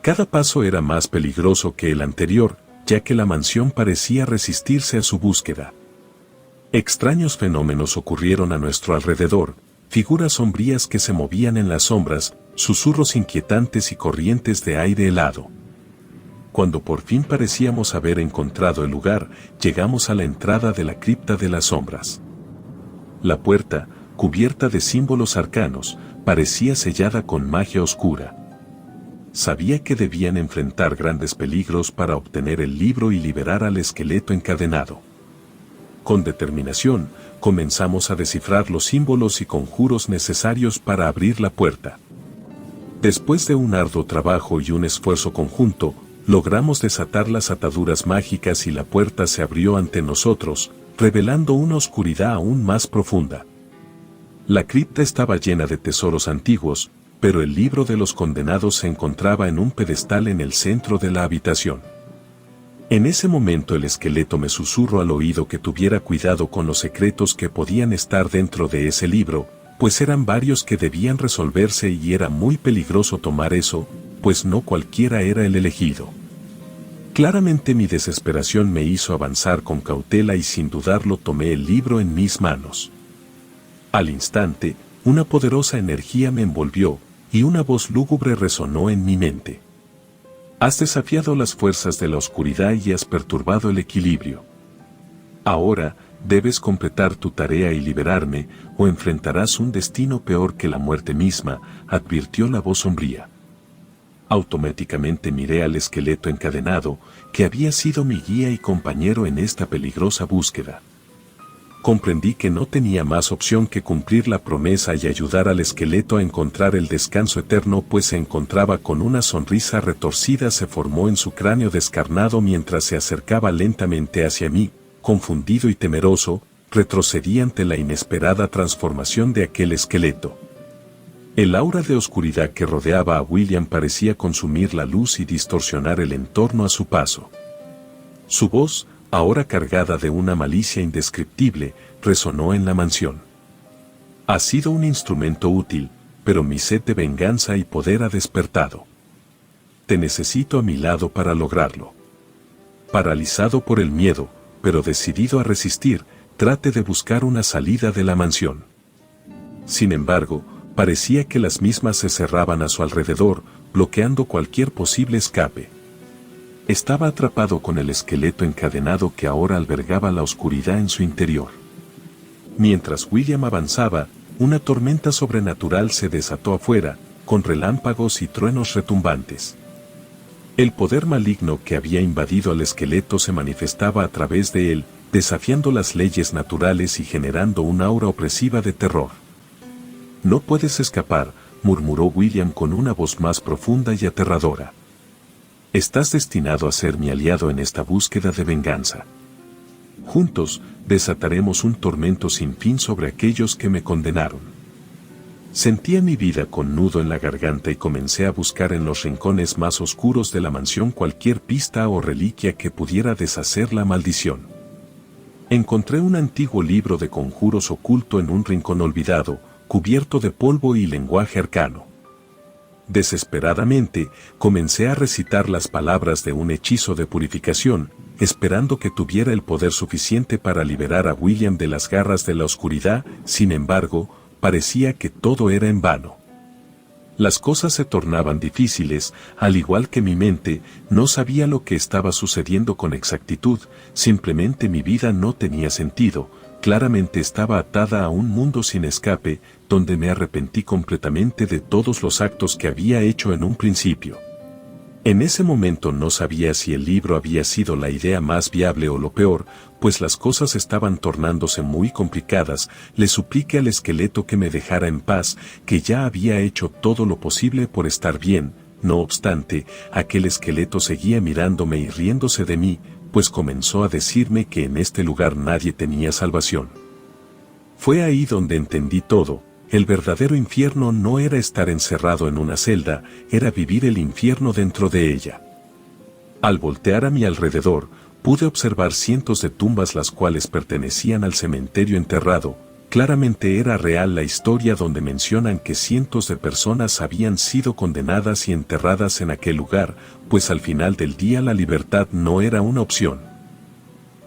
Cada paso era más peligroso que el anterior, ya que la mansión parecía resistirse a su búsqueda. Extraños fenómenos ocurrieron a nuestro alrededor, figuras sombrías que se movían en las sombras, susurros inquietantes y corrientes de aire helado. Cuando por fin parecíamos haber encontrado el lugar, llegamos a la entrada de la Cripta de las Sombras. La puerta, cubierta de símbolos arcanos, parecía sellada con magia oscura. Sabía que debían enfrentar grandes peligros para obtener el libro y liberar al esqueleto encadenado. Con determinación, comenzamos a descifrar los símbolos y conjuros necesarios para abrir la puerta. Después de un arduo trabajo y un esfuerzo conjunto, logramos desatar las ataduras mágicas y la puerta se abrió ante nosotros, revelando una oscuridad aún más profunda. La cripta estaba llena de tesoros antiguos, pero el libro de los condenados se encontraba en un pedestal en el centro de la habitación. En ese momento el esqueleto me susurró al oído que tuviera cuidado con los secretos que podían estar dentro de ese libro, pues eran varios que debían resolverse y era muy peligroso tomar eso, pues no cualquiera era el elegido. Claramente mi desesperación me hizo avanzar con cautela y sin dudarlo tomé el libro en mis manos. Al instante, una poderosa energía me envolvió, y una voz lúgubre resonó en mi mente. Has desafiado las fuerzas de la oscuridad y has perturbado el equilibrio. Ahora, debes completar tu tarea y liberarme, o enfrentarás un destino peor que la muerte misma, advirtió la voz sombría. Automáticamente miré al esqueleto encadenado, que había sido mi guía y compañero en esta peligrosa búsqueda. Comprendí que no tenía más opción que cumplir la promesa y ayudar al esqueleto a encontrar el descanso eterno, pues se encontraba con una sonrisa retorcida se formó en su cráneo descarnado mientras se acercaba lentamente hacia mí. Confundido y temeroso, retrocedí ante la inesperada transformación de aquel esqueleto. El aura de oscuridad que rodeaba a William parecía consumir la luz y distorsionar el entorno a su paso. Su voz, ahora cargada de una malicia indescriptible, resonó en la mansión. Has sido un instrumento útil, pero mi sed de venganza y poder ha despertado. Te necesito a mi lado para lograrlo. Paralizado por el miedo, pero decidido a resistir, trate de buscar una salida de la mansión. Sin embargo, parecía que las mismas se cerraban a su alrededor, bloqueando cualquier posible escape. Estaba atrapado con el esqueleto encadenado que ahora albergaba la oscuridad en su interior. Mientras William avanzaba, una tormenta sobrenatural se desató afuera, con relámpagos y truenos retumbantes. El poder maligno que había invadido al esqueleto se manifestaba a través de él, desafiando las leyes naturales y generando una aura opresiva de terror. No puedes escapar, murmuró William con una voz más profunda y aterradora. Estás destinado a ser mi aliado en esta búsqueda de venganza. Juntos, desataremos un tormento sin fin sobre aquellos que me condenaron. Sentía mi vida con nudo en la garganta y comencé a buscar en los rincones más oscuros de la mansión cualquier pista o reliquia que pudiera deshacer la maldición. Encontré un antiguo libro de conjuros oculto en un rincón olvidado, cubierto de polvo y lenguaje arcano. Desesperadamente, comencé a recitar las palabras de un hechizo de purificación, esperando que tuviera el poder suficiente para liberar a William de las garras de la oscuridad. Sin embargo, parecía que todo era en vano. Las cosas se tornaban difíciles, al igual que mi mente, no sabía lo que estaba sucediendo con exactitud, simplemente mi vida no tenía sentido. Claramente estaba atada a un mundo sin escape, donde me arrepentí completamente de todos los actos que había hecho en un principio. En ese momento no sabía si el libro había sido la idea más viable o lo peor, pues las cosas estaban tornándose muy complicadas. Le supliqué al esqueleto que me dejara en paz, que ya había hecho todo lo posible por estar bien. No obstante, aquel esqueleto seguía mirándome y riéndose de mí, pues comenzó a decirme que en este lugar nadie tenía salvación. Fue ahí donde entendí todo. El verdadero infierno no era estar encerrado en una celda, era vivir el infierno dentro de ella. Al voltear a mi alrededor, pude observar cientos de tumbas las cuales pertenecían al cementerio enterrado. Claramente era real la historia donde mencionan que cientos de personas habían sido condenadas y enterradas en aquel lugar, pues al final del día la libertad no era una opción.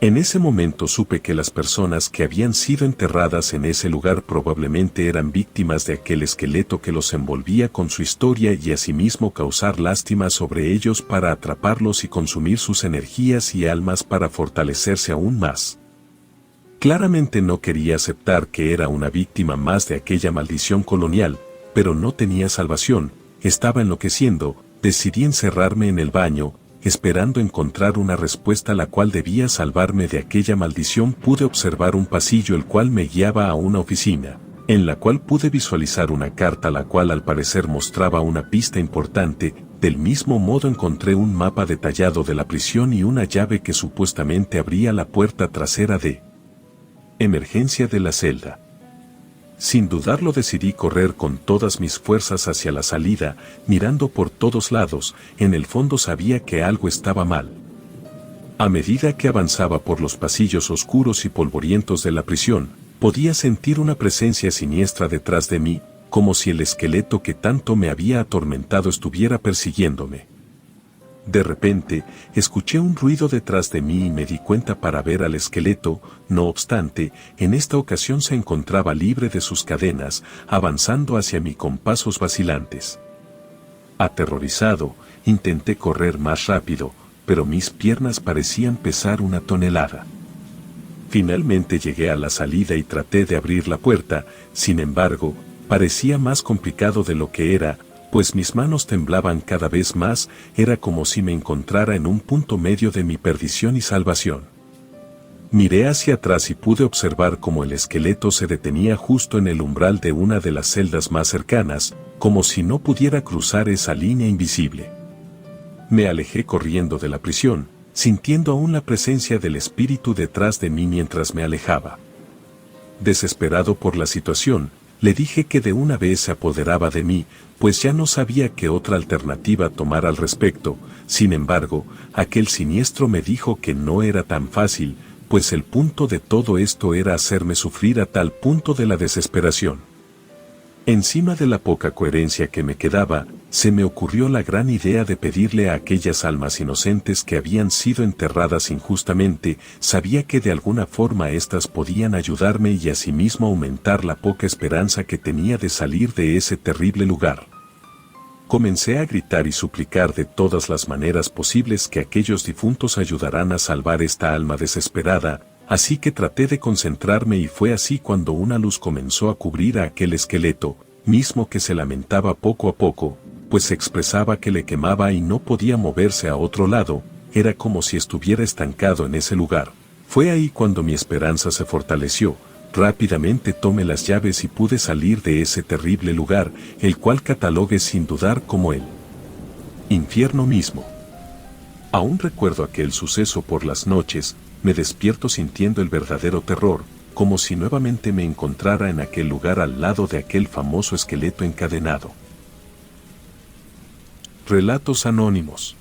En ese momento supe que las personas que habían sido enterradas en ese lugar probablemente eran víctimas de aquel esqueleto que los envolvía con su historia y asimismo causar lástima sobre ellos para atraparlos y consumir sus energías y almas para fortalecerse aún más. Claramente no quería aceptar que era una víctima más de aquella maldición colonial, pero no tenía salvación, estaba enloqueciendo. Decidí encerrarme en el baño, esperando encontrar una respuesta la cual debía salvarme de aquella maldición. Pude observar un pasillo el cual me guiaba a una oficina, en la cual pude visualizar una carta la cual al parecer mostraba una pista importante. Del mismo modo encontré un mapa detallado de la prisión y una llave que supuestamente abría la puerta trasera de emergencia de la celda. Sin dudarlo decidí correr con todas mis fuerzas hacia la salida, mirando por todos lados. En el fondo sabía que algo estaba mal. A medida que avanzaba por los pasillos oscuros y polvorientos de la prisión, Podía sentir una presencia siniestra detrás de mí, como si el esqueleto que tanto me había atormentado estuviera persiguiéndome. De repente, escuché un ruido detrás de mí y me di cuenta para ver al esqueleto. No obstante, en esta ocasión se encontraba libre de sus cadenas, avanzando hacia mí con pasos vacilantes. Aterrorizado, intenté correr más rápido, pero mis piernas parecían pesar 1 tonelada. Finalmente llegué a la salida y traté de abrir la puerta. Sin embargo, parecía más complicado de lo que era, pues mis manos temblaban cada vez más. Era como si me encontrara en un punto medio de mi perdición y salvación. Miré hacia atrás y pude observar cómo el esqueleto se detenía justo en el umbral de una de las celdas más cercanas, como si no pudiera cruzar esa línea invisible. Me alejé corriendo de la prisión, sintiendo aún la presencia del espíritu detrás de mí mientras me alejaba. Desesperado por la situación, le dije que de una vez se apoderaba de mí, pues ya no sabía qué otra alternativa tomar al respecto. Sin embargo, aquel siniestro me dijo que no era tan fácil, pues el punto de todo esto era hacerme sufrir a tal punto de la desesperación. Encima de la poca coherencia que me quedaba, se me ocurrió la gran idea de pedirle a aquellas almas inocentes que habían sido enterradas injustamente. Sabía que de alguna forma éstas podían ayudarme y asimismo aumentar la poca esperanza que tenía de salir de ese terrible lugar. Comencé a gritar y suplicar de todas las maneras posibles que aquellos difuntos ayudarán a salvar esta alma desesperada. Así que traté de concentrarme y fue así cuando una luz comenzó a cubrir a aquel esqueleto, mismo que se lamentaba poco a poco, pues expresaba que le quemaba y no podía moverse a otro lado. Era como si estuviera estancado en ese lugar. Fue ahí cuando mi esperanza se fortaleció. Rápidamente tomé las llaves y pude salir de ese terrible lugar, el cual catalogué sin dudar como el infierno mismo. Aún recuerdo aquel suceso por las noches. Me despierto sintiendo el verdadero terror, como si nuevamente me encontrara en aquel lugar al lado de aquel famoso esqueleto encadenado. Relatos anónimos.